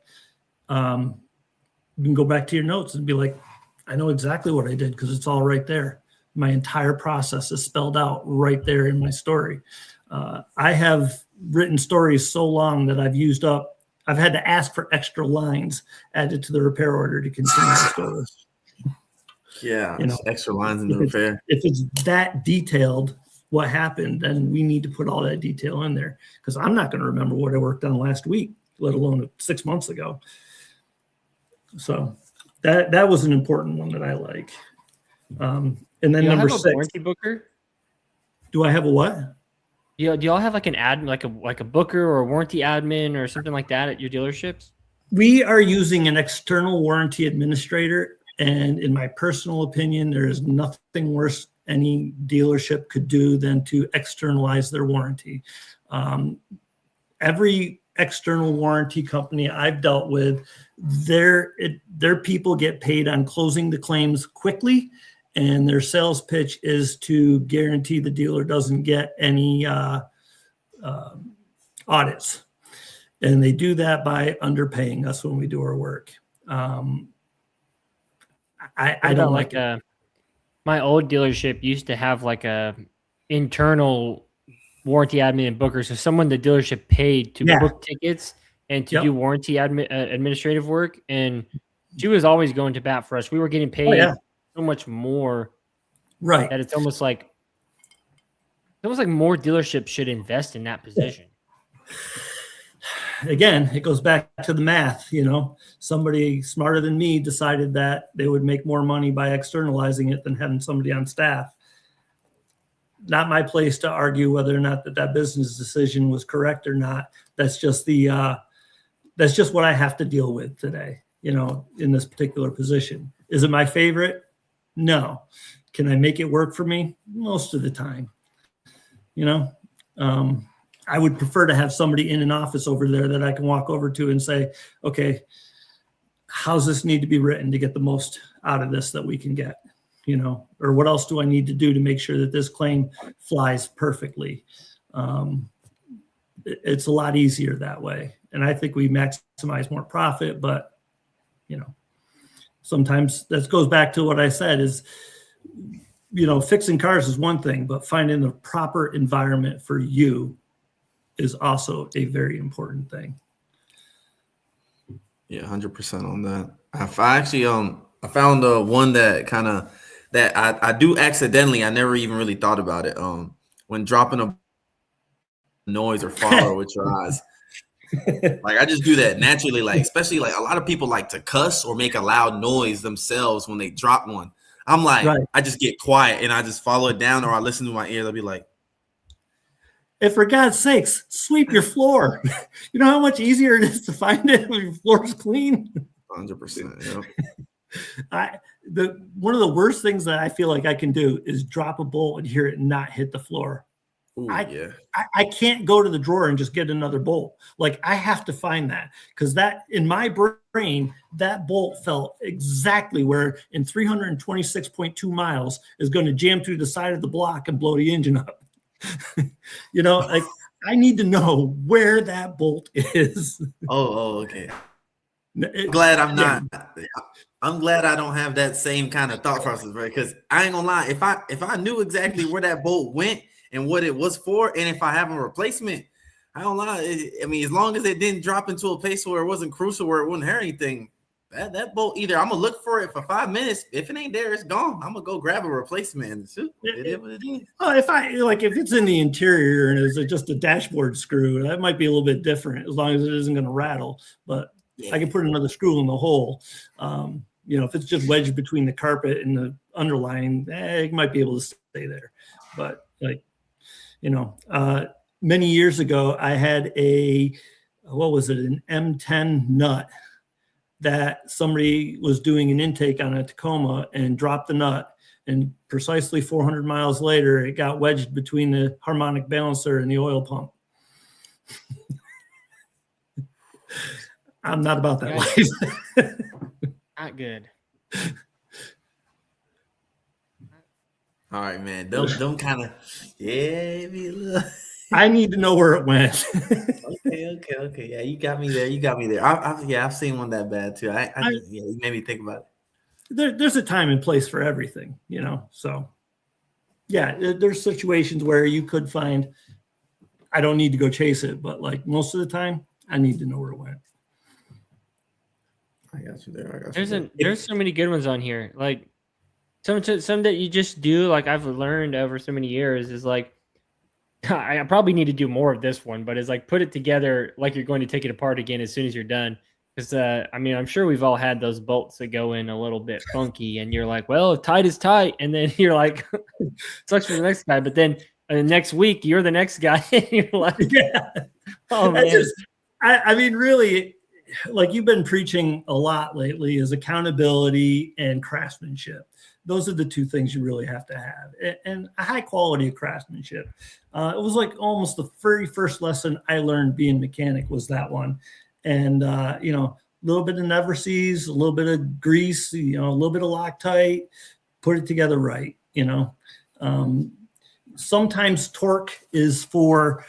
You can go back to your notes and be like, I know exactly what I did because it's all right there. My entire process is spelled out right there in my story. I have written stories so long that I've had to ask for extra lines added to the repair order to continue the story. Yeah, extra lines in the repair. If it's that detailed, what happened, then we need to put all that detail in there because I'm not going to remember what I worked on last week, let alone 6 months ago. So that was an important one that I like. And then number 6. Warranty booker? Do I have a what? Do y'all have like an admin, like a booker or a warranty admin or something like that at your dealerships? We are using an external warranty administrator, and in my personal opinion, there is nothing worse any dealership could do than to externalize their warranty. Every external warranty company I've dealt with, their people get paid on closing the claims quickly, and their sales pitch is to guarantee the dealer doesn't get any audits. And they do that by underpaying us when we do our work. I don't like it. My old dealership used to have like a internal warranty admin and booker. So someone the dealership paid to book tickets and to do warranty administrative work. And she was always going to bat for us. We were getting paid so much more. Right. That it's almost like more dealerships should invest in that position. Again, it goes back to the math. Somebody smarter than me decided that they would make more money by externalizing it than having somebody on staff. not my place to argue whether or not that business decision was correct or not. That's just that's just what I have to deal with today, in this particular position. Is it my favorite? No. Can I make it work for me? Most of the time, I would prefer to have somebody in an office over there that I can walk over to and say, okay, how's this need to be written to get the most out of this that we can get, or what else do I need to do to make sure that this claim flies perfectly? It's a lot easier that way. And I think we maximize more profit, but, sometimes that goes back to what I said is, fixing cars is one thing, but finding the proper environment for you is also a very important thing. Yeah, 100% on that. I actually I found one that that I do accidentally. I never even really thought about it. When dropping a noise or follow with your eyes. Like I just do that naturally, like especially like a lot of people like to cuss or make a loud noise themselves when they drop one. I'm like, right. I just get quiet and I just follow it down, or I listen to my ear. They'll be like, if for God's sakes, sweep your floor. You know how much easier it is to find it when your floor's clean? 100%. One of the worst things that I feel like I can do is drop a bolt and hear it not hit the floor. Ooh, I can't go to the drawer and just get another bolt. Like I have to find that, because that in my brain, that bolt fell exactly where in 326.2 miles is going to jam through the side of the block and blow the engine up. Like I need to know where that bolt is. Okay. I'm glad I'm not. I'm glad I don't have that same kind of thought process, right? Because I ain't gonna lie, if I knew exactly where that bolt went and what it was for, and if I have a replacement, I don't lie. I mean, as long as it didn't drop into a place where it wasn't crucial, where it wouldn't hurt anything, that bolt, either I'm gonna look for it for 5 minutes. If it ain't there, it's gone. I'm gonna go grab a replacement and shoot. It is what it is. Well, if it's in the interior and it's just a dashboard screw, that might be a little bit different, as long as it isn't going to rattle. But I can put another screw in the hole. If it's just wedged between the carpet and the underlying, it might be able to stay there. But many years ago, I had an M10 nut that somebody was doing an intake on a Tacoma and dropped the nut, and precisely 400 miles later, it got wedged between the harmonic balancer and the oil pump. I'm not about that life. Not good. All right, man. Don't kind of, I need to know where it went. Okay. Yeah, you got me there. I've seen one that bad too. You made me think about it. There's a time and place for everything, So, yeah, there's situations where you could find, I don't need to go chase it, but like most of the time, I need to know where it went. I got you there. There's so many good ones on here. Like some that you just do. Like I've learned over so many years is like, I probably need to do more of this one, but it's like put it together like you're going to take it apart again as soon as you're done. Because I'm sure we've all had those bolts that go in a little bit funky, and you're like, well, tight is tight, and then you're like, sucks for the next guy. But then next week you're the next guy, and you're like, yeah. Oh man. Really, like you've been preaching a lot lately is accountability and craftsmanship. Those are the two things you really have to have, and a high quality of craftsmanship. It was like almost the very first lesson I learned being a mechanic was that one. And, a little bit of never sees, a little bit of grease, a little bit of Loctite, put it together right. Sometimes torque is for,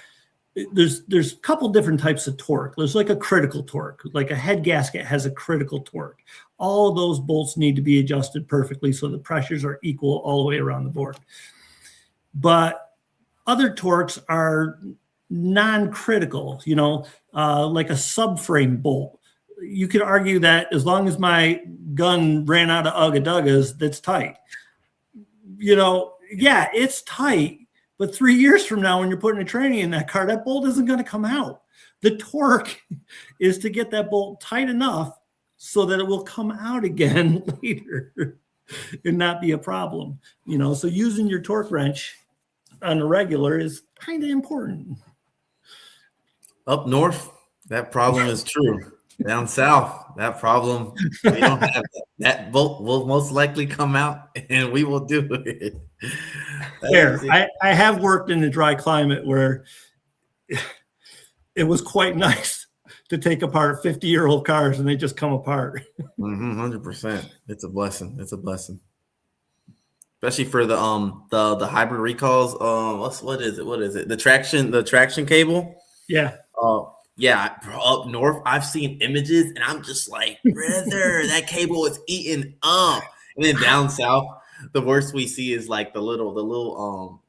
there's a couple different types of torque. There's like a critical torque, like a head gasket has a critical torque. All of those bolts need to be adjusted perfectly so the pressures are equal all the way around the board. But other torques are non-critical, like a subframe bolt. You could argue that as long as my gun ran out of Ugga-Duggas, that's tight. Yeah, it's tight, but 3 years from now, when you're putting a tranny in that car, that bolt isn't going to come out. The torque is to get that bolt tight enough so that it will come out again later and not be a problem. So using your torque wrench on the regular is kind of important. Up north, that problem is true. Down south, that problem, we don't have that. That boat will most likely come out and we will do it. Fair. I have worked in a dry climate where it was quite nice to take apart 50-year-old cars and they just come apart. 100%. It's a blessing. It's a blessing. Especially for the hybrid recalls. What is it? The traction cable. Yeah. Yeah, up north, I've seen images and I'm just like, brother, that cable is eaten up. And then down south, the worst we see is like the little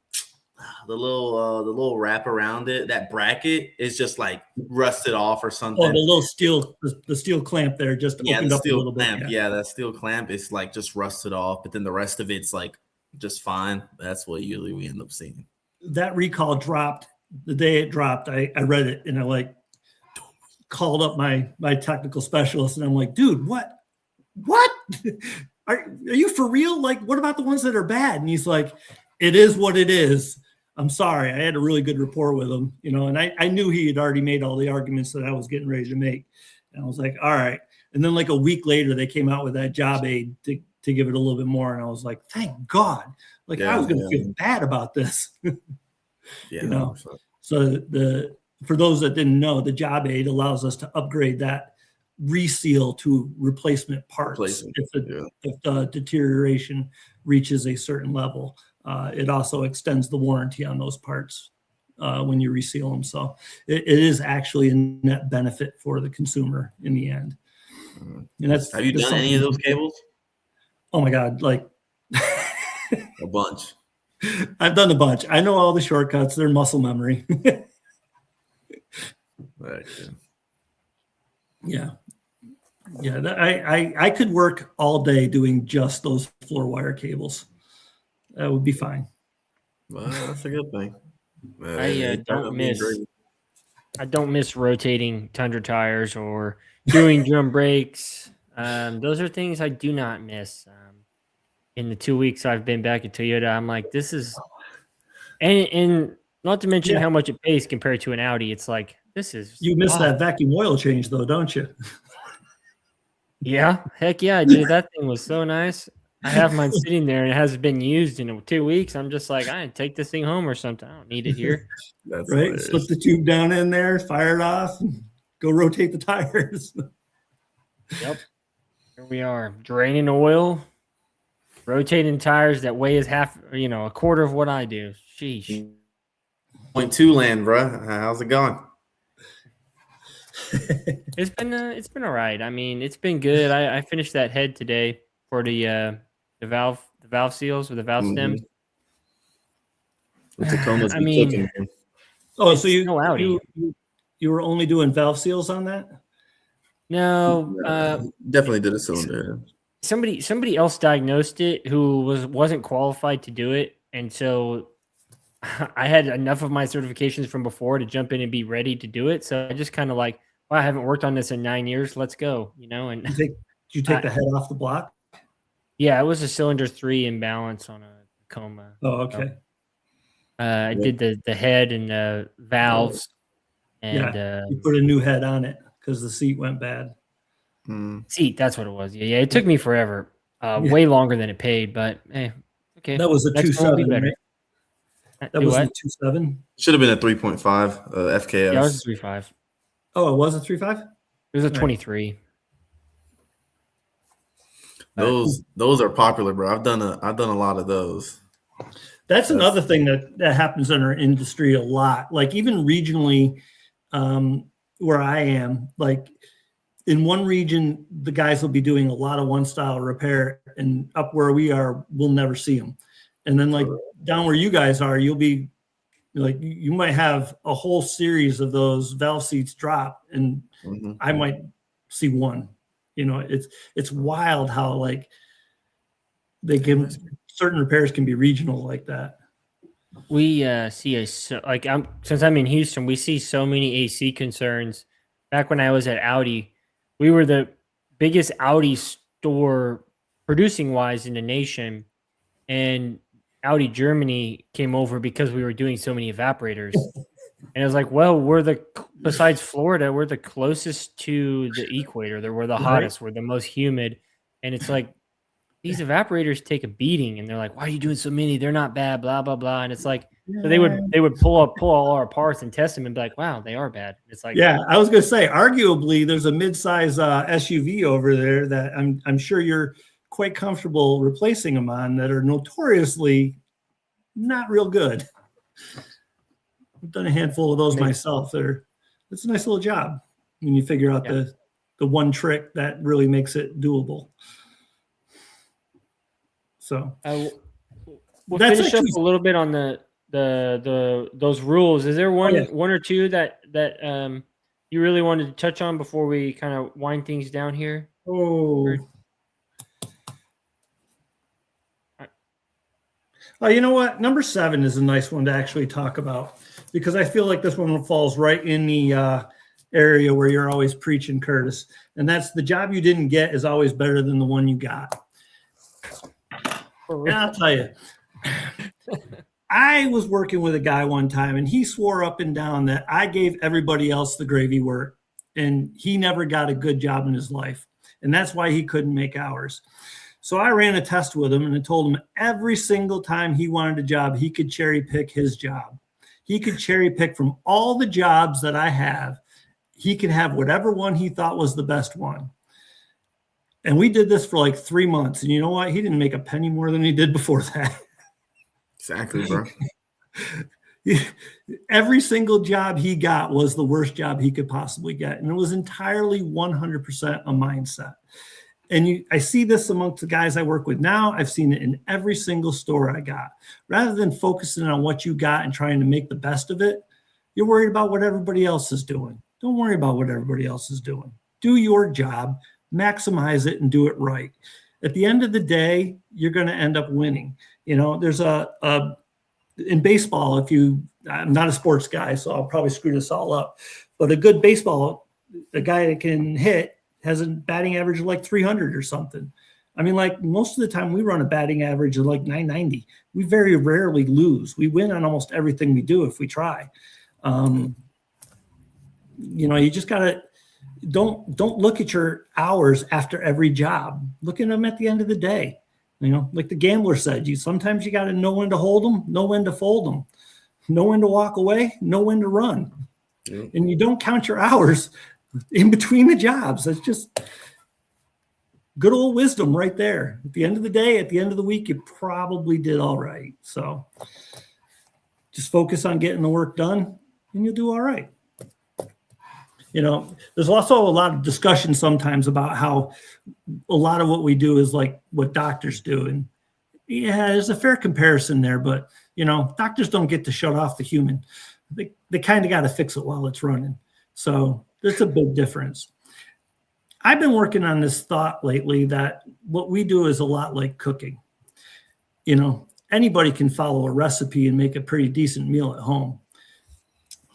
wrap around it. That bracket is just like rusted off or something. Oh, the steel clamp there just opened up a little clamp. bit. Yeah, that steel clamp is like just rusted off, but then the rest of it's like just fine. That's what usually we end up seeing. That recall dropped the day it dropped. I read it and I called up my technical specialist and I'm like, dude, what are you for real? Like, what about the ones that are bad? And he's like, it is what it is. I'm sorry. I had a really good rapport with him, and I knew he had already made all the arguments that I was getting ready to make. And I was like, all right. And then like a week later, they came out with that job aid to give it a little bit more. And I was like, thank God. Like I was going to feel bad about this. Yeah. So for those that didn't know, the job aid allows us to upgrade that reseal to replacement parts if the deterioration reaches a certain level. It also extends the warranty on those parts when you reseal them. So it is actually a net benefit for the consumer in the end. And have you done any of those cables? Oh my God, like a bunch. I've done a bunch. I know all the shortcuts. They're muscle memory. Right. Yeah. I could work all day doing just those floor wire cables. That would be fine. Well, that's a good thing. I don't miss rotating Tundra tires or doing drum brakes. Those are things I do not miss. In the 2 weeks I've been back at Toyota, I'm like, this is, and not to mention how much it pays compared to an Audi. It's like, this is. You miss that vacuum oil change though, don't you? Yeah, heck yeah, I do. That thing was so nice. I have mine sitting there and it hasn't been used in 2 weeks. I'm just like, I take this thing home or something. I don't need it here. That's right. hilarious. Slip the tube down in there, fire it off, and go rotate the tires. Yep. Here we are, draining oil, rotating tires that weigh as a quarter of what I do. Sheesh. 0.2 land, bro. How's it going? It's been all right. I mean, it's been good. I finished that head today for the valve seals or the valve stems. Tacoma's I mean, cooking, man. Oh, so you were only doing valve seals on that? No, definitely did a cylinder. Somebody else diagnosed it who wasn't qualified to do it, and so I had enough of my certifications from before to jump in and be ready to do it. So I just kind of like, well, I haven't worked on this in 9 years. Let's go, And did you take the head off the block? Yeah, it was a cylinder 3 imbalance on a Tacoma. Oh, okay. I did the head and the valves, and you put a new head on it because the seat went bad. Seat, that's what it was. Yeah. It took me forever, way longer than it paid, but hey, okay. That was a 2.7, right? That was a 2.7. Should have been a 3.5 FKS. Yeah, it was a 3.5. Oh, it was a 3.5. It was a 23. Those are popular, bro. I've done a lot of those. That's another thing that happens in our industry a lot. Like even regionally, where I am, like in one region, the guys will be doing a lot of one style repair, and up where we are, we'll never see them. And then like down where you guys are, you'll be like, you might have a whole series of those valve seats drop, and I might see one. It's wild how like certain repairs can be regional like that. We see since I'm in Houston, we see so many AC concerns. Back when I was at Audi, we were the biggest Audi store producing wise in the nation, and Audi Germany came over because we were doing so many evaporators. And it was like, well, besides Florida, we're the closest to the equator. We're the hottest. We're the most humid. And it's like, these evaporators take a beating, and they're like, why are you doing so many? They're not bad, blah, blah, blah. And it's like, so they would pull all our parts and test them and be like, wow, they are bad. It's like, yeah, I was going to say, arguably, there's a midsize SUV over there that I'm sure you're quite comfortable replacing them on that are notoriously not real good. I've done a handful of those myself. It's a nice little job when you figure out the one trick that really makes it doable. So we'll finish up a little bit on those rules. Is there one or two that you really wanted to touch on before we kind of wind things down here? Oh, you know what? Number 7 is a nice one to actually talk about, because I feel like this one falls right in the area where you're always preaching, Curtis. And that's the job you didn't get is always better than the one you got. And I'll tell you, I was working with a guy one time, and he swore up and down that I gave everybody else the gravy work, and he never got a good job in his life. And that's why he couldn't make hours. So I ran a test with him, and I told him every single time he wanted a job, he could cherry pick his job. He could cherry pick from all the jobs that I have. He could have whatever one he thought was the best one. And we did this for like 3 months. And you know what? He didn't make a penny more than he did before that. Exactly, bro. Every single job he got was the worst job he could possibly get. And it was entirely 100% a mindset. And I see this amongst the guys I work with now. I've seen it in every single store I got. Rather than focusing on what you got and trying to make the best of it, you're worried about what everybody else is doing. Don't worry about what everybody else is doing. Do your job, maximize it, and do it right. At the end of the day, you're going to end up winning. You know, there's in baseball, I'm not a sports guy, so I'll probably screw this all up, but a good baseball, a guy that can hit, has a batting average of like 300 or something. I mean, like most of the time we run a batting average of like 990. We very rarely lose. We win on almost everything we do if we try. You know, you just gotta don't look at your hours after every job. Look at them at the end of the day. You know, like the gambler said, sometimes you got to know when to hold them, know when to fold them, know when to walk away, know when to run. Yeah. And you don't count your hours in between the jobs. That's just good old wisdom right there. At the end of the day, at the end of the week, you probably did all right. So just focus on getting the work done and you'll do all right. You know, there's also a lot of discussion sometimes about how a lot of what we do is like what doctors do. And yeah, there's a fair comparison there, but you know, doctors don't get to shut off the human. They kind of got to fix it while it's running. So there's a big difference. I've been working on this thought lately that what we do is a lot like cooking. You know, anybody can follow a recipe and make a pretty decent meal at home.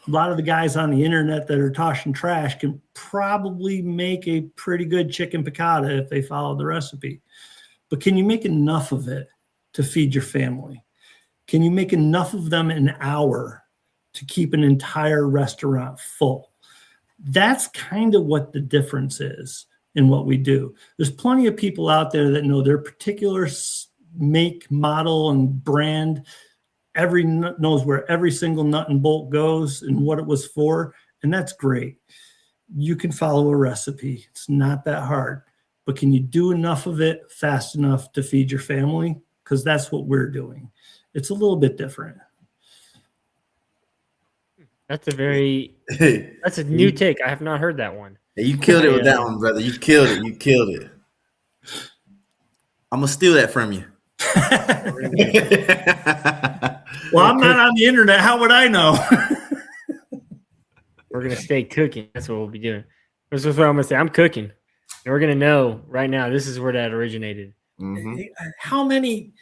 A lot of the guys on the internet that are tossing trash can probably make a pretty good chicken piccata if they follow the recipe. But can you make enough of it to feed your family? Can you make enough of them an hour to keep an entire restaurant full? That's kind of what the difference is in what we do. There's plenty of people out there that know their particular make, model, and brand. Every nut knows where every single nut and bolt goes and what it was for, and that's great. You can follow a recipe. It's not that hard. But can you do enough of it fast enough to feed your family? Because that's what we're doing. It's a little bit different. That's a new take. I have not heard that one. Hey, you killed it with that one, brother. You killed it. You killed it. I'm going to steal that from you. Well, I'm not on the internet. How would I know? We're going to stay cooking. That's what we'll be doing. This is what I'm going to say. I'm cooking. And we're going to know right now this is where that originated. Mm-hmm. How many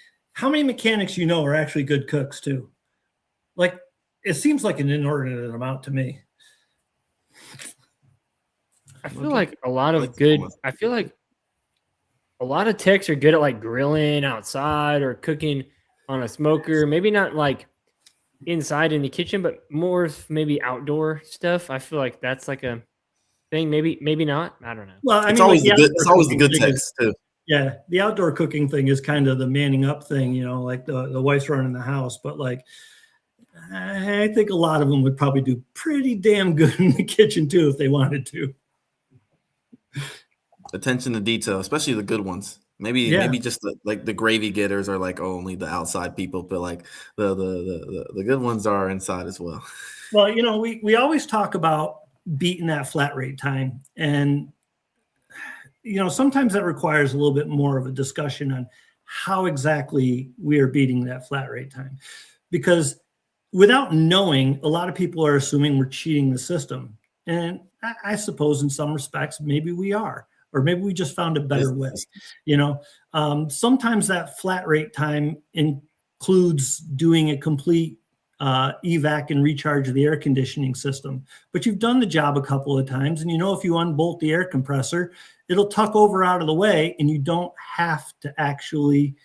mechanics you know are actually good cooks too? Like, it seems like an inordinate amount to me. I feel like a lot of techs are good at like grilling outside or cooking on a smoker, maybe not like inside in the kitchen, but more of maybe outdoor stuff. I feel like that's like a thing. Maybe not. I don't know. Well, I It's mean, like always the the good. outdoor It's always the cooking good thing is, text too. yeah, the outdoor cooking thing is kind of the manning up thing, you know, like the wife's running the house, but like I think a lot of them would probably do pretty damn good in the kitchen too if they wanted to. Attention to detail, especially the good ones. Yeah. Maybe just like the gravy getters are like only the outside people, but like the good ones are inside as well. Well, you know, we always talk about beating that flat rate time, and you know, sometimes that requires a little bit more of a discussion on how exactly we are beating that flat rate time, because without knowing, a lot of people are assuming we're cheating the system, and I suppose in some respects maybe we are, or maybe we just found a better way. You know, sometimes that flat rate time includes doing a complete evac and recharge of the air conditioning system, but you've done the job a couple of times, and you know if you unbolt the air compressor, it'll tuck over out of the way, and you don't have to actually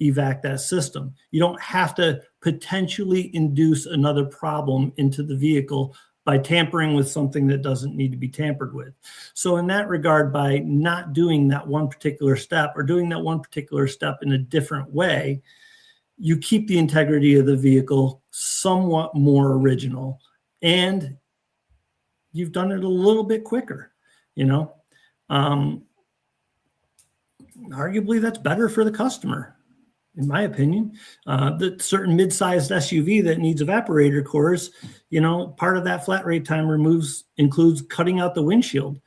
evac that system. You don't have to potentially induce another problem into the vehicle by tampering with something that doesn't need to be tampered with. So in that regard, by not doing that one particular step, or doing that one particular step in a different way, you keep the integrity of the vehicle somewhat more original, and you've done it a little bit quicker, you know. Arguably that's better for the customer, in my opinion. The certain mid-sized SUV that needs evaporator cores, you know, part of that flat rate time includes cutting out the windshield.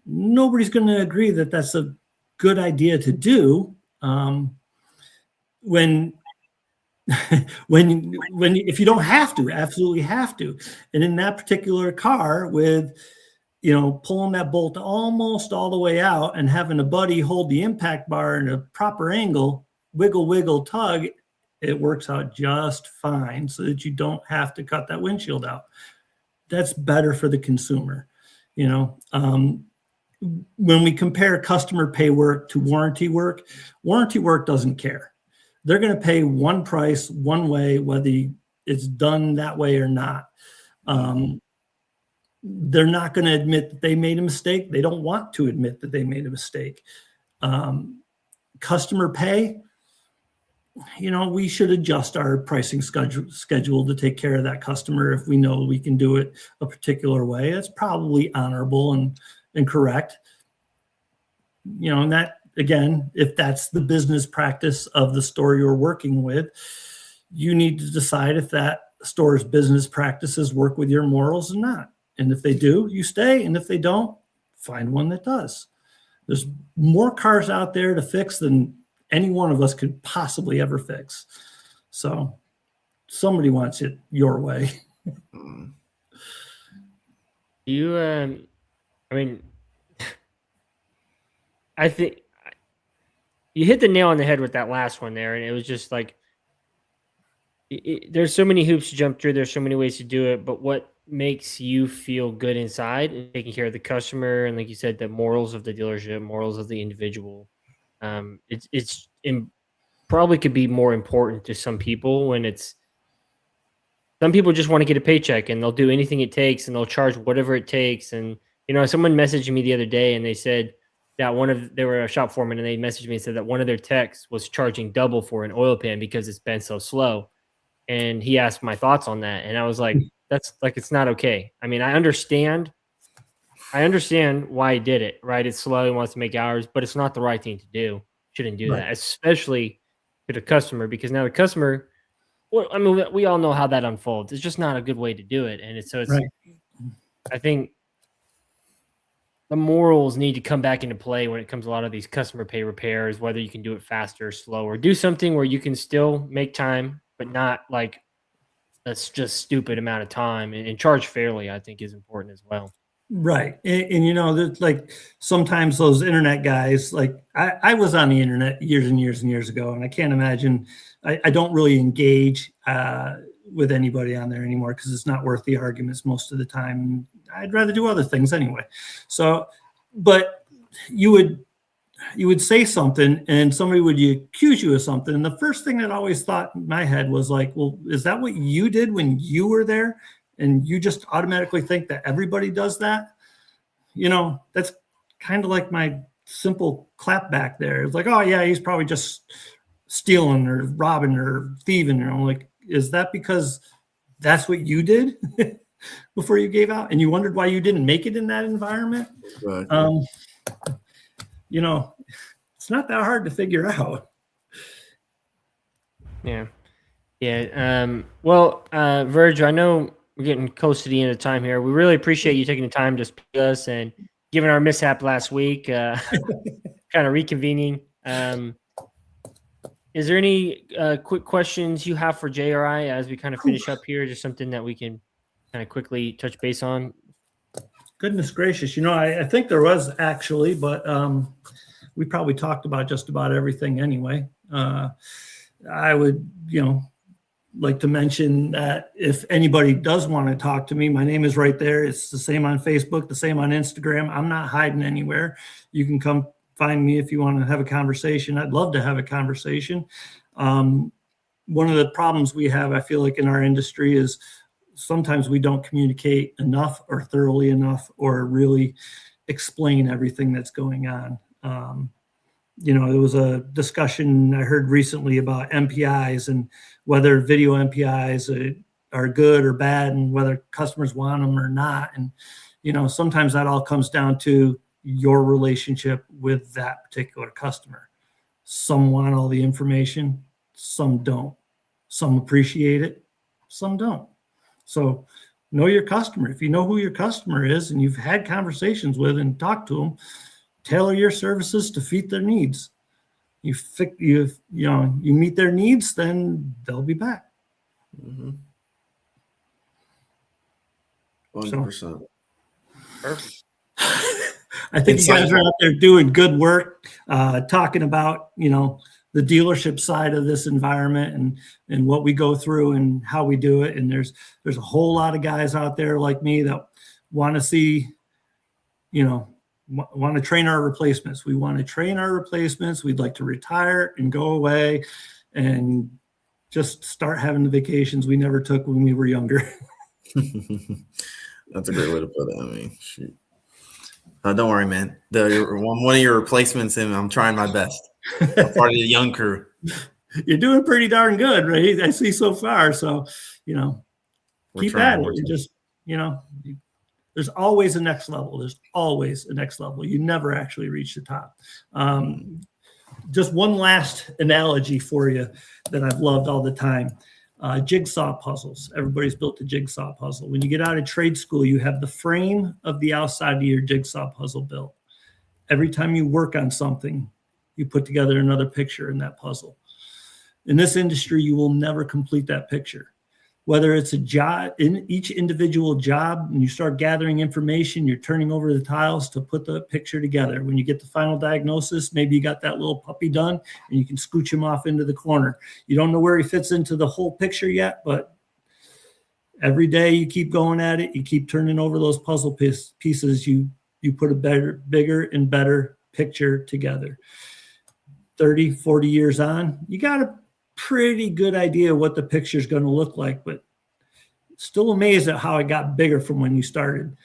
Nobody's going to agree that that's a good idea to do when if you don't have to, absolutely have to. And in that particular car, with you know, pulling that bolt almost all the way out and having a buddy hold the impact bar in a proper angle, wiggle, tug, it works out just fine so that you don't have to cut that windshield out. That's better for the consumer. You know, when we compare customer pay work to warranty work doesn't care. They're going to pay one price, one way, whether it's done that way or not. They're not going to admit that they made a mistake. They don't want to admit that they made a mistake. Customer pay, you know, we should adjust our pricing schedule to take care of that customer if we know we can do it a particular way. That's probably honorable and correct. You know, and that, again, if that's the business practice of the store you're working with, you need to decide if that store's business practices work with your morals or not. And if they do, you stay. And if they don't, find one that does. There's more cars out there to fix than any one of us could possibly ever fix. So somebody wants it your way. You, I mean, I think you hit the nail on the head with that last one there. And it was just like, there's so many hoops to jump through. There's so many ways to do it. But what makes you feel good inside and taking care of the customer, and like you said, the morals of the dealership, morals of the individual, it's probably could be more important to some people when some people just want to get a paycheck and they'll do anything it takes and they'll charge whatever it takes. And you know, someone messaged me the other day and they said that they were a shop foreman, and they messaged me and said that one of their techs was charging double for an oil pan because it's been so slow. And he asked my thoughts on that, and I was like, that's like, it's not okay. I mean, I understand why he did it, right? It's slow, he wants to make hours, but it's not the right thing to do. Shouldn't do that, especially to the customer, because now the customer, well, I mean, we all know how that unfolds. It's just not a good way to do it. And it's right. I think the morals need to come back into play when it comes to a lot of these customer pay repairs, whether you can do it faster or slower. Do something where you can still make time, but not like that's just stupid amount of time, and charge fairly, I think, is important as well. Right. And you know, there's like sometimes those internet guys, like I was on the internet years and years and years ago, and I can't imagine, I don't really engage with anybody on there anymore because it's not worth the arguments most of the time. I'd rather do other things anyway. So, but you would would say something and somebody would accuse you of something. And the first thing that I always thought in my head was like, well, is that what you did when you were there? And you just automatically think that everybody does that? That's kind of like my simple clap back there. It's like, oh yeah, he's probably just stealing or robbing or thieving. I'm like, is that because that's what you did before you gave out and you wondered why you didn't make it in that environment? Exactly. It's not that hard to figure out. Yeah. Well, Verge, I know we're getting close to the end of time here. We really appreciate you taking the time to speak to us and given our mishap last week, kind of reconvening. Is there any quick questions you have for JRI as we kind of finish up here? Just something that we can kind of quickly touch base on? Goodness gracious. I think there was actually, but we probably talked about just about everything anyway. I would, like to mention that if anybody does want to talk to me, my name is right there. It's the same on Facebook, the same on Instagram. I'm not hiding anywhere. You can come find me if you want to have a conversation. I'd love to have a conversation. One of the problems we have, I feel like in our industry, is sometimes we don't communicate enough or thoroughly enough or really explain everything that's going on. There was a discussion I heard recently about MPIs and whether video MPIs are good or bad and whether customers want them or not. And, sometimes that all comes down to your relationship with that particular customer. Some want all the information, some don't. Some appreciate it, some don't. So know your customer. If you know who your customer is and you've had conversations with and talked to them, tailor your services to fit their needs. You meet their needs, then they'll be back. 100%. Perfect. I think you guys are out there doing good work, talking about, the dealership side of this environment and what we go through and how we do it. And there's a whole lot of guys out there like me that want to see, want to train our replacements. We want to train our replacements. We'd like to retire and go away and just start having the vacations we never took when we were younger. That's a great way to put it. I mean, shoot. Don't worry, man. One of your replacements, and I'm trying my best. I'm part of the young crew. You're doing pretty darn good, right? I see so far. So, keep at it. Just, there's always a next level. There's always a next level. You never actually reach the top. Just one last analogy for you that I've loved all the time. Jigsaw puzzles. Everybody's built a jigsaw puzzle. When you get out of trade school, you have the frame of the outside of your jigsaw puzzle built. Every time you work on something, you put together another picture in that puzzle. In this industry, you will never complete that picture. Whether it's a job, in each individual job, and you start gathering information, you're turning over the tiles to put the picture together. When you get the final diagnosis, maybe you got that little puppy done and you can scooch him off into the corner. You don't know where he fits into the whole picture yet, but every day you keep going at it, you keep turning over those puzzle pieces, you put a bigger and better picture together. 30, 40 years on, you got a pretty good idea what the picture is going to look like, but still amazed at how it got bigger from when you started.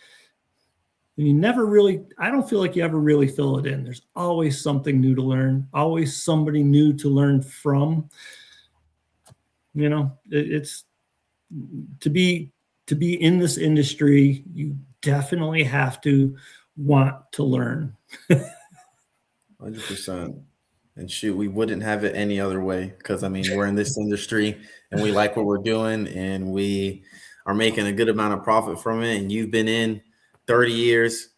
And you never really, I don't feel like you ever really fill it in. There's always something new to learn, always somebody new to learn from. It's to be in this industry, you definitely have to want to learn. 100%. And shoot, we wouldn't have it any other way because, we're in this industry and we like what we're doing and we are making a good amount of profit from it. And you've been in 30 years.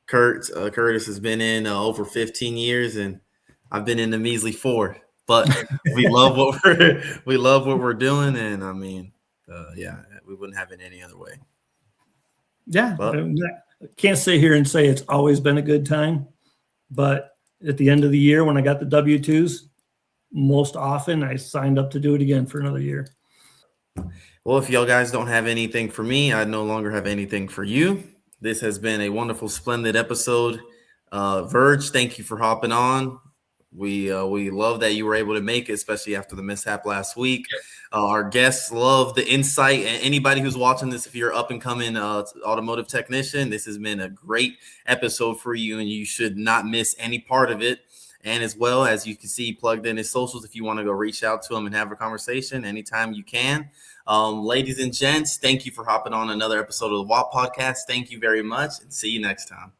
Curtis has been in over 15 years and I've been in the measly 4. But we love what we're doing. And, we wouldn't have it any other way. Yeah. I can't sit here and say it's always been a good time, but at the end of the year, when I got the W-2s, most often I signed up to do it again for another year. Well, if y'all guys don't have anything for me, I no longer have anything for you. This has been a wonderful, splendid episode. Verge, thank you for hopping on. We love that you were able to make it, especially after the mishap last week. Our guests love the insight, and anybody who's watching this, if you're up and coming automotive technician, this has been a great episode for you, and you should not miss any part of it. And as well, as you can see, plugged in his socials if you want to go reach out to him and have a conversation anytime you can. Ladies and gents, thank you for hopping on another episode of the WOT Podcast. Thank you very much, and see you next time.